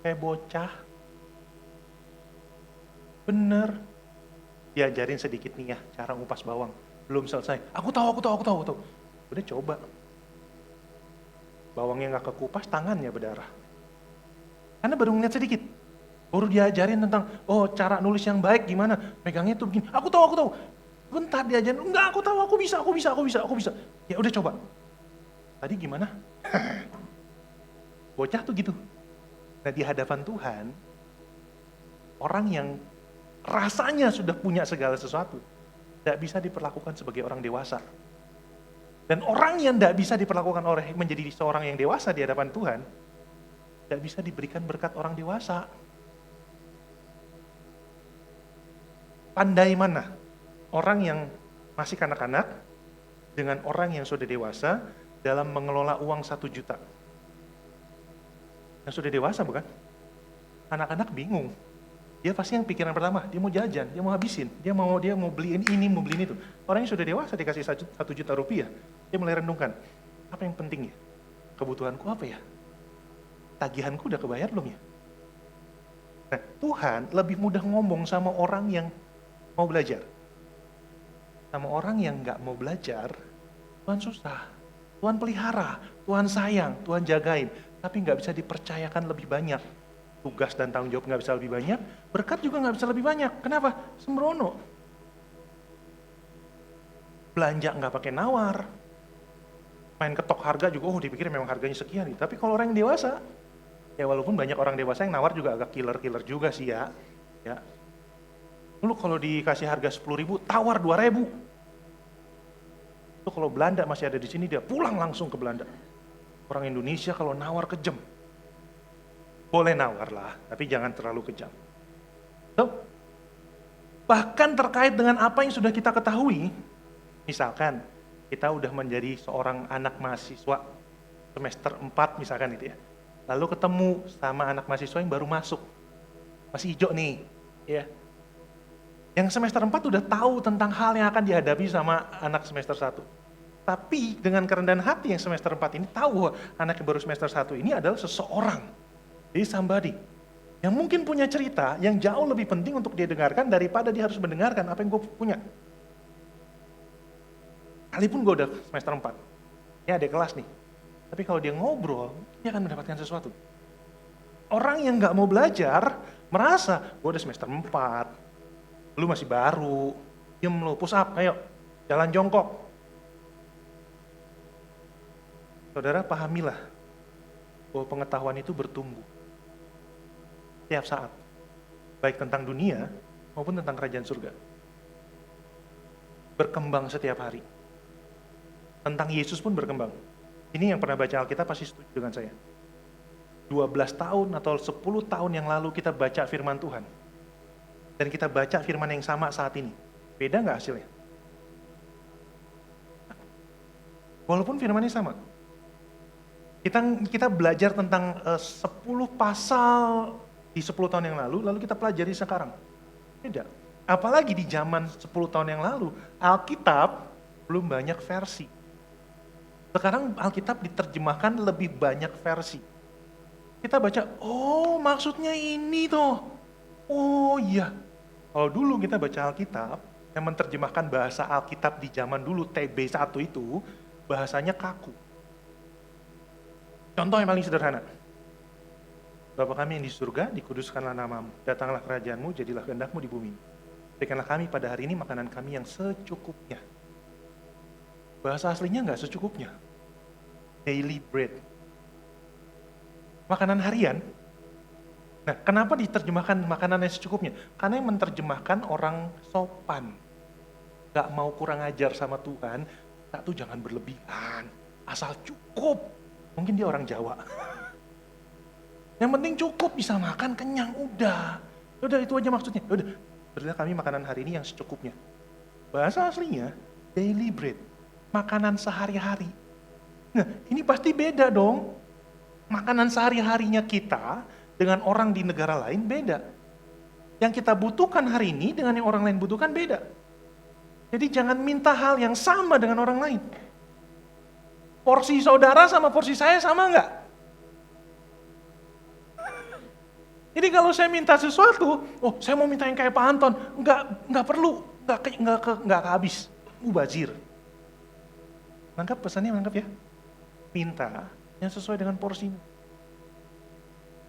A: Kayak bocah. Bener. Diajarin sedikit nih ya, cara ngupas bawang. Belum selesai. Aku tahu. Udah coba. Bawangnya nggak kekupas, tangannya berdarah. Karena baru ngeliat sedikit. Baru diajarin tentang, cara nulis yang baik gimana. Megangnya tuh begini, aku tahu. Bentar diajarin, enggak aku tahu, aku bisa. Ya udah coba. Tadi gimana? Bocah tuh gitu. Nah di hadapan Tuhan, orang yang rasanya sudah punya segala sesuatu, tidak bisa diperlakukan sebagai orang dewasa. Dan orang yang tidak bisa diperlakukan menjadi seorang yang dewasa di hadapan Tuhan, tidak bisa diberikan berkat orang dewasa. Pandai mana orang yang masih kanak-kanak dengan orang yang sudah dewasa dalam mengelola uang 1 juta. Yang sudah dewasa bukan? Anak-anak bingung. Dia pasti yang pikiran pertama, dia mau jajan, dia mau habisin, dia mau beliin ini, mau beliin itu. Orang yang sudah dewasa dikasih 1 juta rupiah, dia mulai renungkan, apa yang penting ya? Kebutuhanku apa ya? Tagihanku udah kebayar belum ya? Nah, Tuhan lebih mudah ngomong sama orang yang mau belajar. Sama orang yang nggak mau belajar, Tuhan susah. Tuhan pelihara, Tuhan sayang, Tuhan jagain. Tapi nggak bisa dipercayakan lebih banyak. Tugas dan tanggung jawab nggak bisa lebih banyak, berkat juga nggak bisa lebih banyak. Kenapa? Sembrono. Belanja nggak pakai nawar. Main ketok harga juga, dipikir memang harganya sekian nih. Tapi kalau orang yang dewasa, ya walaupun banyak orang dewasa yang nawar juga agak killer juga sih ya. Lu kalau dikasih harga 10.000, tawar 2.000. Itu kalau Belanda masih ada di sini, dia pulang langsung ke Belanda. Orang Indonesia kalau nawar kejam. Boleh nawar lah, tapi jangan terlalu kejam. Bahkan terkait dengan apa yang sudah kita ketahui, misalkan kita udah menjadi seorang anak mahasiswa semester 4 misalkan itu ya. Lalu ketemu sama anak mahasiswa yang baru masuk. Masih hijau nih, ya. Yang semester 4 udah tahu tentang hal yang akan dihadapi sama anak semester 1. Tapi dengan kerendahan hati yang semester 4 ini tahu anak yang baru semester 1 ini adalah seseorang. Jadi somebody yang mungkin punya cerita yang jauh lebih penting untuk dia dengarkan daripada dia harus mendengarkan apa yang gue punya. Sekalipun gue udah semester 4, ya ada kelas nih. Tapi kalau dia ngobrol, dia akan mendapatkan sesuatu. Orang yang gak mau belajar merasa, gue udah semester 4, lu masih baru, diem lu, push up, ayo, jalan jongkok. Saudara pahamilah bahwa pengetahuan itu bertumbuh setiap saat, baik tentang dunia maupun tentang kerajaan surga. Berkembang setiap hari. Tentang Yesus pun berkembang. Ini yang pernah baca Alkitab pasti setuju dengan saya. 12 tahun atau 10 tahun yang lalu kita baca firman Tuhan. Dan kita baca firman yang sama saat ini. Beda nggak hasilnya? Walaupun firmannya sama. Kita belajar tentang 10 pasal di 10 tahun yang lalu kita pelajari sekarang. Beda. Apalagi di zaman 10 tahun yang lalu, Alkitab belum banyak versi. Sekarang Alkitab diterjemahkan lebih banyak versi. Kita baca, maksudnya ini toh. Oh iya. Kalau dulu kita baca Alkitab, yang menerjemahkan bahasa Alkitab di zaman dulu TB1 itu, bahasanya kaku. Contoh yang paling sederhana. Bapa kami yang di surga, dikuduskanlah namamu. Datanglah kerajaanmu, jadilah kehendakmu di bumi. Berikanlah kami pada hari ini makanan kami yang secukupnya. Bahasa aslinya nggak secukupnya. Daily bread. Makanan harian. Nah, kenapa diterjemahkan makanan yang secukupnya? Karena yang menerjemahkan orang sopan. Nggak mau kurang ajar sama Tuhan, tak tuh jangan berlebihan. Asal cukup. Mungkin dia orang Jawa. Yang penting cukup, bisa makan, kenyang, udah. Udah itu aja maksudnya. Udah, berilah kami makanan hari ini yang secukupnya. Bahasa aslinya, daily bread. Makanan sehari-hari. Nah, ini pasti beda dong. Makanan sehari-harinya kita dengan orang di negara lain beda. Yang kita butuhkan hari ini dengan yang orang lain butuhkan beda. Jadi jangan minta hal yang sama dengan orang lain. Porsi saudara sama porsi saya sama nggak? Jadi kalau saya minta sesuatu, oh saya mau minta yang kayak Pak Anton, nggak perlu, nggak habis, mubazir. Nangkap pesannya, nangkap ya? Minta yang sesuai dengan porsimu.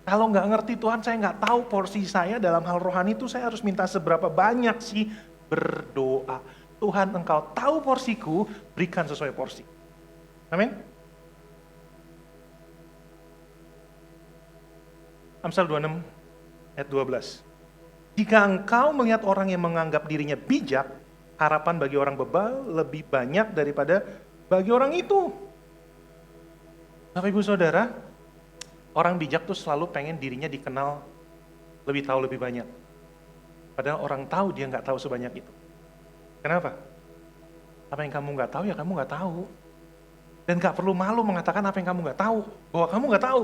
A: Kalau nggak ngerti Tuhan, saya nggak tahu porsi saya dalam hal rohani itu saya harus minta seberapa banyak sih, berdoa. Tuhan, engkau tahu porsiku, berikan sesuai porsi. Amin. Amsal 26 ayat 12. Jika engkau melihat orang yang menganggap dirinya bijak, harapan bagi orang bebal lebih banyak daripada bagi orang itu. Bapak Ibu Saudara, orang bijak tuh selalu pengen dirinya dikenal lebih tahu lebih banyak. Padahal orang tahu dia nggak tahu sebanyak itu. Kenapa? Apa yang kamu nggak tahu ya kamu nggak tahu. Dan nggak perlu malu mengatakan apa yang kamu nggak tahu, bahwa kamu nggak tahu.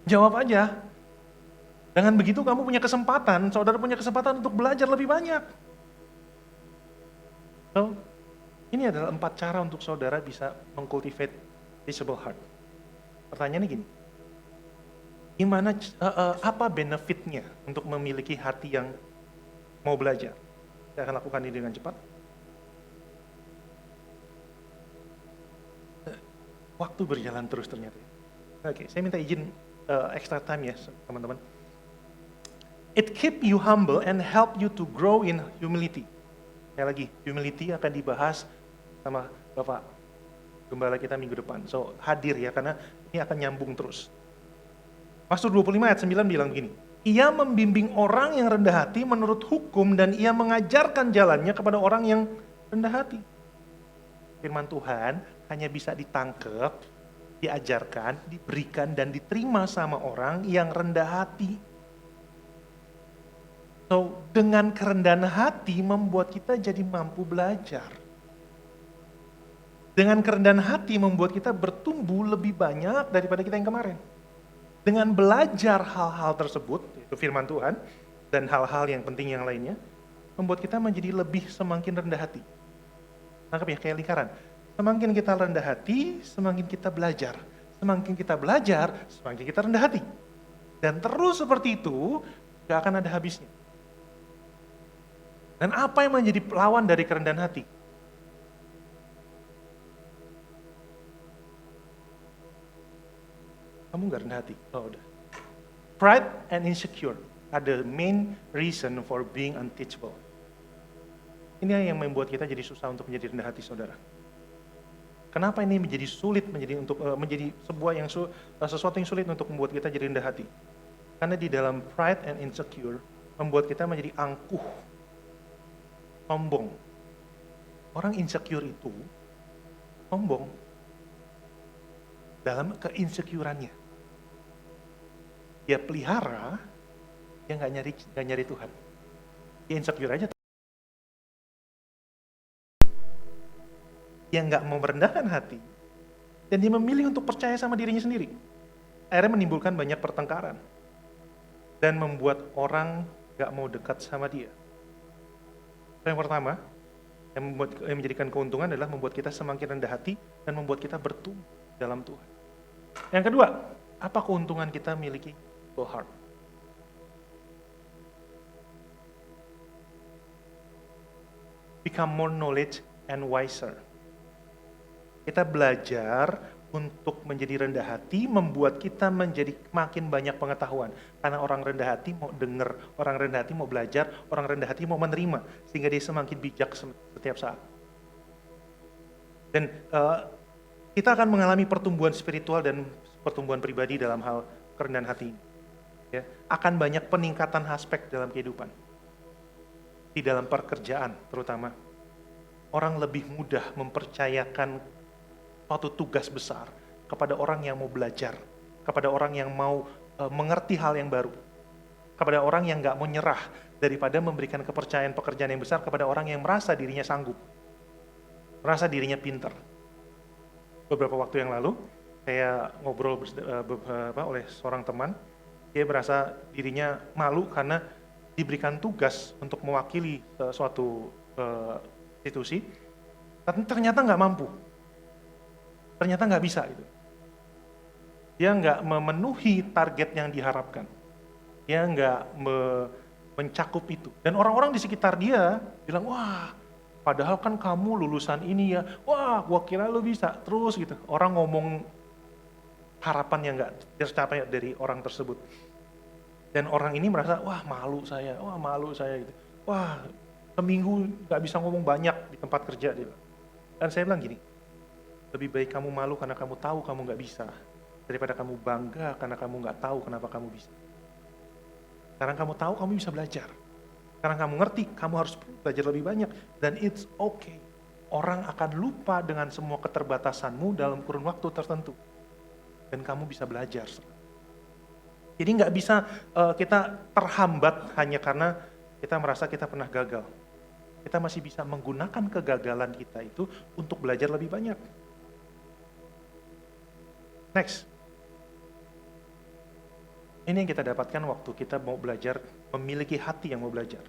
A: Jawab aja. Dengan begitu kamu punya kesempatan, saudara punya kesempatan untuk belajar lebih banyak. So, ini adalah 4 cara untuk saudara bisa mengcultivate teachable heart. Pertanyaannya gini, gimana, apa benefitnya untuk memiliki hati yang mau belajar? Saya akan lakukan ini dengan cepat. Waktu berjalan terus ternyata. Oke, saya minta izin extra time ya teman-teman. It keep you humble and help you to grow in humility. Sekali lagi, humility akan dibahas sama Bapak Gembala kita minggu depan. So, hadir ya, karena ini akan nyambung terus. Mazmur 25 ayat 9 bilang begini, ia membimbing orang yang rendah hati menurut hukum dan ia mengajarkan jalannya kepada orang yang rendah hati. Firman Tuhan hanya bisa ditangkap, diajarkan, diberikan, dan diterima sama orang yang rendah hati. So, dengan kerendahan hati membuat kita jadi mampu belajar. Dengan kerendahan hati membuat kita bertumbuh lebih banyak daripada kita yang kemarin. Dengan belajar hal-hal tersebut, yaitu firman Tuhan, dan hal-hal yang penting yang lainnya, membuat kita menjadi lebih semakin rendah hati. Nangkep ya, kayak lingkaran. Semakin kita rendah hati, semakin kita belajar. Semakin kita belajar, semakin kita rendah hati. Dan terus seperti itu, gak akan ada habisnya. Dan apa yang menjadi lawan dari kerendahan hati? Kamu gak rendah hati? Oh udah. Pride and insecure are the main reason for being unteachable. Ini yang membuat kita jadi susah untuk menjadi rendah hati, saudara. Kenapa ini menjadi sulit menjadi sesuatu yang sulit untuk membuat kita jadi rendah hati? Karena di dalam pride and insecure membuat kita menjadi angkuh, sombong. Orang insecure itu sombong dalam keinsecurannya. Dia pelihara, dia nggak nyari Tuhan. Dia insecure aja. Dia nggak mau merendahkan hati, dan dia memilih untuk percaya sama dirinya sendiri. Akhirnya menimbulkan banyak pertengkaran dan membuat orang nggak mau dekat sama dia. Yang pertama, yang menjadikan keuntungan adalah membuat kita semakin rendah hati dan membuat kita bertumbuh dalam Tuhan. Yang kedua, apa keuntungan kita memiliki teachable heart? Become more knowledge and wiser. Kita belajar untuk menjadi rendah hati membuat kita menjadi makin banyak pengetahuan. Karena orang rendah hati mau dengar, orang rendah hati mau belajar, orang rendah hati mau menerima. Sehingga dia semakin bijak setiap saat. Dan kita akan mengalami pertumbuhan spiritual dan pertumbuhan pribadi dalam hal kerendahan hati ini. Ya, akan banyak peningkatan aspek dalam kehidupan. Di dalam pekerjaan terutama. Orang lebih mudah mempercayakan suatu tugas besar kepada orang yang mau belajar, kepada orang yang mau mengerti hal yang baru, kepada orang yang nggak mau nyerah daripada memberikan kepercayaan pekerjaan yang besar kepada orang yang merasa dirinya sanggup, merasa dirinya pintar. Beberapa waktu yang lalu saya ngobrol oleh seorang teman, dia merasa dirinya malu karena diberikan tugas untuk mewakili suatu institusi, tapi ternyata nggak mampu. Ternyata nggak bisa gitu. Dia nggak memenuhi target yang diharapkan. Dia nggak mencakup itu. Dan orang-orang di sekitar dia bilang, wah padahal kan kamu lulusan ini ya, wah gua kira lu bisa, terus gitu. Orang ngomong harapan yang nggak tercapai dari orang tersebut. Dan orang ini merasa, wah malu saya gitu. Wah seminggu nggak bisa ngomong banyak di tempat kerja dia. Dan saya bilang gini, lebih baik kamu malu karena kamu tahu kamu nggak bisa, daripada kamu bangga karena kamu nggak tahu kenapa kamu bisa. Sekarang kamu tahu kamu bisa belajar. Sekarang kamu ngerti kamu harus belajar lebih banyak. Dan it's okay. Orang akan lupa dengan semua keterbatasanmu dalam kurun waktu tertentu. Dan kamu bisa belajar. Jadi nggak bisa kita terhambat hanya karena kita merasa kita pernah gagal. Kita masih bisa menggunakan kegagalan kita itu untuk belajar lebih banyak. Next. Ini yang kita dapatkan waktu kita mau belajar, memiliki hati yang mau belajar.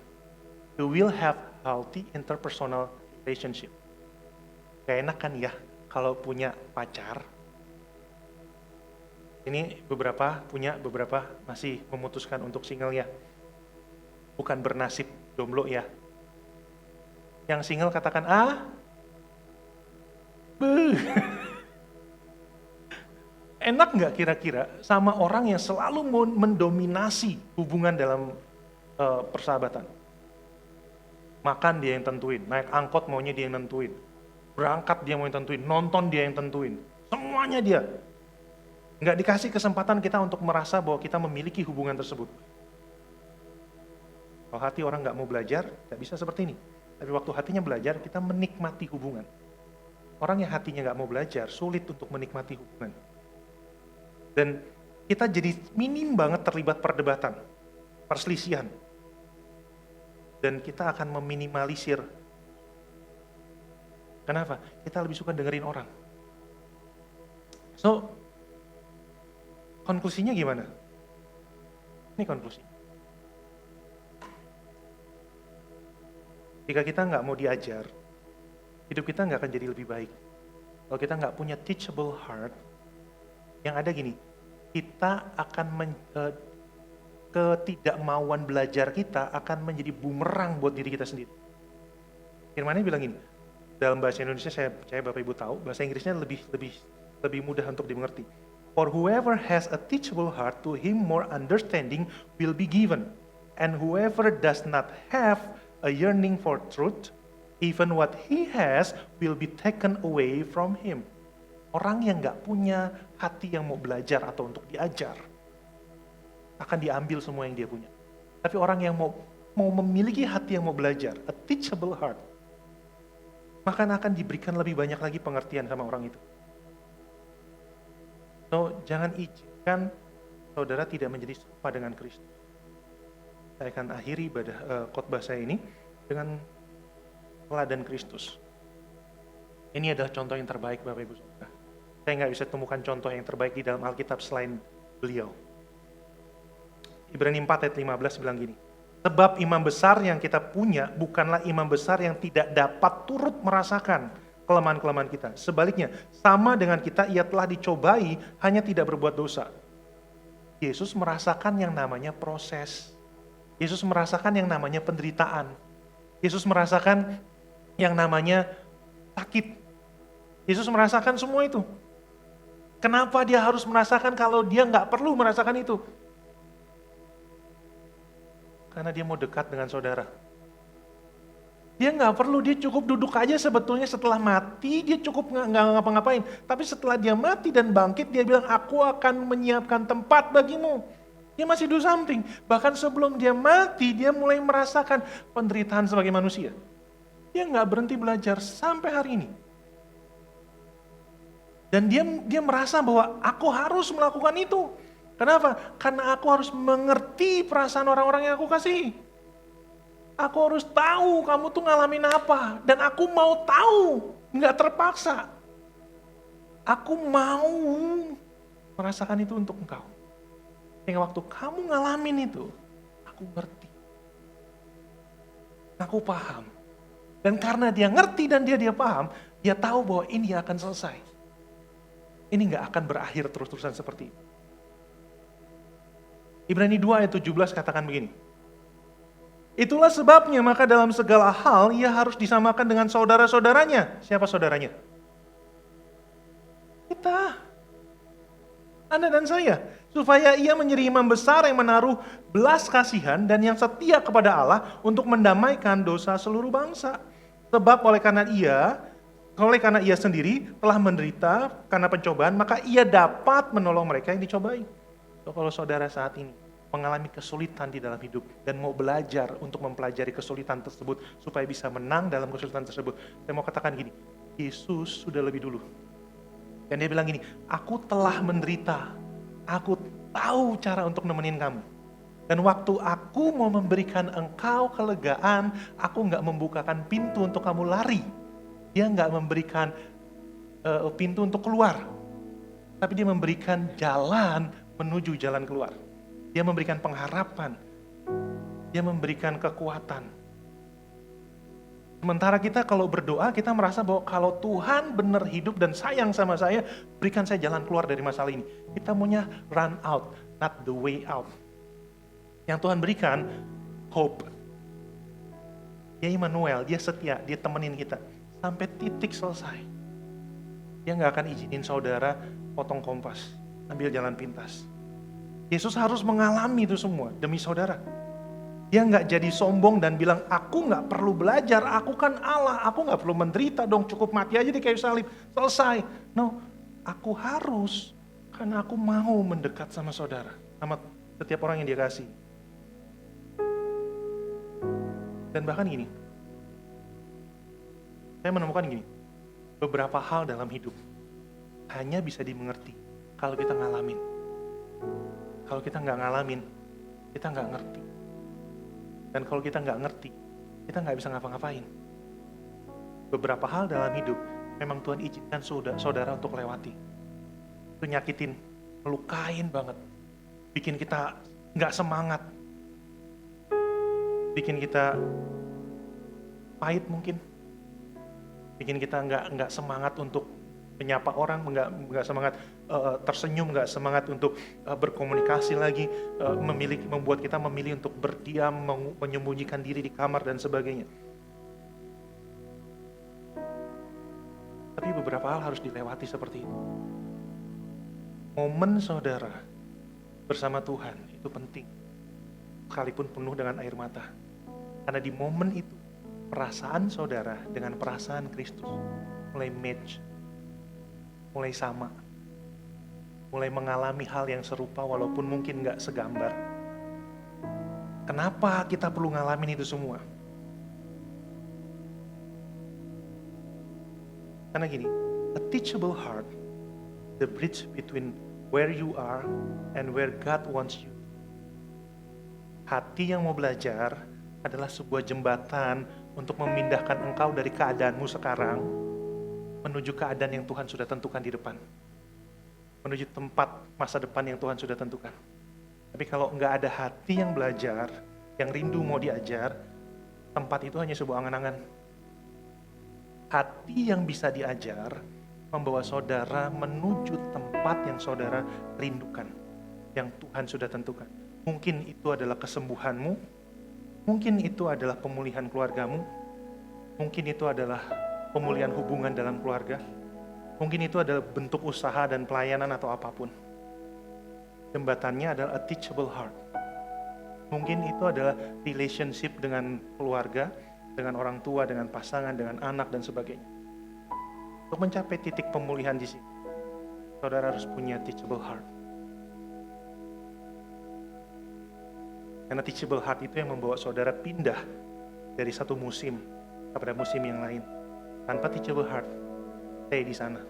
A: You will have healthy interpersonal relationship. Gak enak kan ya kalau punya pacar. Ini beberapa punya, beberapa masih memutuskan untuk single ya. Bukan bernasib jomblo ya. Yang single katakan, enak nggak kira-kira sama orang yang selalu mendominasi hubungan dalam persahabatan? Makan dia yang tentuin, naik angkot maunya dia yang tentuin, berangkat dia mau yang tentuin, nonton dia yang tentuin, semuanya dia. Nggak dikasih kesempatan kita untuk merasa bahwa kita memiliki hubungan tersebut. Kalau hati orang nggak mau belajar, nggak bisa seperti ini. Tapi waktu hatinya belajar, kita menikmati hubungan. Orang yang hatinya nggak mau belajar, sulit untuk menikmati hubungan. Dan kita jadi minim banget terlibat perdebatan, perselisihan. Dan kita akan meminimalisir. Kenapa? Kita lebih suka dengerin orang. So, konklusinya gimana? Ini konklusi. Jika kita nggak mau diajar, hidup kita nggak akan jadi lebih baik. Kalau kita nggak punya teachable heart, yang ada gini, kita akan ketidakmauan belajar kita akan menjadi bumerang buat diri kita sendiri. Firman-nya bilang gini, dalam bahasa Indonesia saya percaya Bapak Ibu tahu, bahasa Inggrisnya lebih mudah untuk dimengerti. For whoever has a teachable heart, to him more understanding will be given. And whoever does not have a yearning for truth, even what he has will be taken away from him. Orang yang nggak punya hati yang mau belajar atau untuk diajar, akan diambil semua yang dia punya. Tapi orang yang mau memiliki hati yang mau belajar, a teachable heart, maka akan diberikan lebih banyak lagi pengertian sama orang itu. So, jangan izinkan saudara tidak menjadi serupa dengan Kristus. Saya akan akhiri khotbah saya ini dengan teladan Kristus. Ini adalah contoh yang terbaik Bapak Ibu Saudara. Saya nggak bisa temukan contoh yang terbaik di dalam Alkitab selain beliau. Ibrani 4 ayat 15 bilang gini, sebab imam besar yang kita punya bukanlah imam besar yang tidak dapat turut merasakan kelemahan-kelemahan kita. Sebaliknya, sama dengan kita, ia telah dicobai, hanya tidak berbuat dosa. Yesus merasakan yang namanya proses. Yesus merasakan yang namanya penderitaan. Yesus merasakan yang namanya sakit. Yesus merasakan semua itu. Kenapa dia harus merasakan kalau dia nggak perlu merasakan itu? Karena dia mau dekat dengan saudara. Dia nggak perlu, dia cukup duduk aja sebetulnya setelah mati, dia cukup nggak ngapa-ngapain. Tapi setelah dia mati dan bangkit, dia bilang, aku akan menyiapkan tempat bagimu. Dia masih do something. Bahkan sebelum dia mati, dia mulai merasakan penderitaan sebagai manusia. Dia nggak berhenti belajar sampai hari ini. Dan dia merasa bahwa aku harus melakukan itu. Kenapa? Karena aku harus mengerti perasaan orang-orang yang aku kasihi. Aku harus tahu kamu tuh ngalamin apa. Dan aku mau tahu, nggak terpaksa. Aku mau merasakan itu untuk engkau. Sehingga waktu kamu ngalamin itu, aku ngerti. Aku paham. Dan karena dia ngerti dan dia paham, dia tahu bahwa ini akan selesai. Ini nggak akan berakhir terus-terusan seperti itu. Ibrani 2 ayat 17 katakan begini. Itulah sebabnya maka dalam segala hal ia harus disamakan dengan saudara-saudaranya. Siapa saudaranya? Kita. Anda dan saya. Supaya ia menjadi imam besar yang menaruh belas kasihan dan yang setia kepada Allah untuk mendamaikan dosa seluruh bangsa. Sebab oleh karena ia sendiri telah menderita karena pencobaan, maka ia dapat menolong mereka yang dicobai. Kalau saudara saat ini mengalami kesulitan di dalam hidup dan mau belajar untuk mempelajari kesulitan tersebut supaya bisa menang dalam kesulitan tersebut, saya mau katakan gini, Yesus sudah lebih dulu. Dan dia bilang gini, aku telah menderita, aku tahu cara untuk nemenin kamu. Dan waktu aku mau memberikan engkau kelegaan, aku nggak membukakan pintu untuk kamu lari. Dia nggak memberikan pintu untuk keluar, tapi dia memberikan jalan menuju jalan keluar. Dia memberikan pengharapan, dia memberikan kekuatan. Sementara kita kalau berdoa, kita merasa bahwa kalau Tuhan benar hidup dan sayang sama saya, berikan saya jalan keluar dari masalah ini. Kita maunya run out, not the way out. Yang Tuhan berikan, hope. Dia Immanuel, dia setia, dia temenin kita. Sampai titik selesai. Dia gak akan izinin saudara potong kompas, ambil jalan pintas. Yesus harus mengalami itu semua demi saudara. Dia nggak jadi sombong dan bilang, aku nggak perlu belajar, aku kan Allah, aku nggak perlu menderita dong, cukup mati aja di kayu salib, selesai. No, aku harus, karena aku mau mendekat sama saudara, sama setiap orang yang dia kasih. Dan bahkan gini, saya menemukan gini, beberapa hal dalam hidup hanya bisa dimengerti kalau kita ngalamin. Kalau kita nggak ngalamin, kita nggak ngerti. Dan kalau kita nggak ngerti, kita nggak bisa ngapa-ngapain. Beberapa hal dalam hidup, memang Tuhan izinkan saudara untuk lewati. Itu nyakitin, melukain banget. Bikin kita nggak semangat. Bikin kita pahit mungkin. Bikin kita nggak semangat untuk menyapa orang, nggak semangat tersenyum, nggak semangat untuk berkomunikasi lagi, membuat kita memilih untuk berdiam, menyembunyikan diri di kamar dan sebagainya. Tapi beberapa hal harus dilewati seperti itu. Momen saudara bersama Tuhan itu penting, sekalipun penuh dengan air mata. Karena di momen itu, perasaan saudara dengan perasaan Kristus mulai match, mulai sama, mulai mengalami hal yang serupa walaupun mungkin gak segambar. Kenapa kita perlu ngalamin itu semua? Karena gini, a teachable heart, the bridge between where you are and where God wants you. Hati yang mau belajar adalah sebuah jembatan untuk memindahkan engkau dari keadaanmu sekarang menuju keadaan yang Tuhan sudah tentukan di depan. Menuju tempat masa depan yang Tuhan sudah tentukan. Tapi kalau enggak ada hati yang belajar, yang rindu mau diajar, tempat itu hanya sebuah angan-angan. Hati yang bisa diajar membawa saudara menuju tempat yang saudara rindukan, yang Tuhan sudah tentukan. Mungkin itu adalah kesembuhanmu, mungkin itu adalah pemulihan keluargamu, mungkin itu adalah pemulihan hubungan dalam keluarga, Mungkin itu adalah bentuk usaha dan pelayanan atau apapun. Jembatannya adalah a teachable heart. Mungkin itu adalah relationship dengan keluarga, dengan orang tua, dengan pasangan, dengan anak, dan sebagainya. Untuk mencapai titik pemulihan di sini, saudara harus punya teachable heart. Karena teachable heart itu yang membawa saudara pindah dari satu musim kepada musim yang lain. Tanpa teachable heart, stay di sana.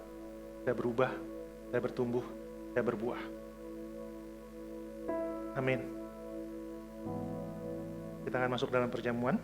A: Tidak berubah, tidak bertumbuh, tidak berbuah. Amin. Kita akan masuk dalam perjamuan.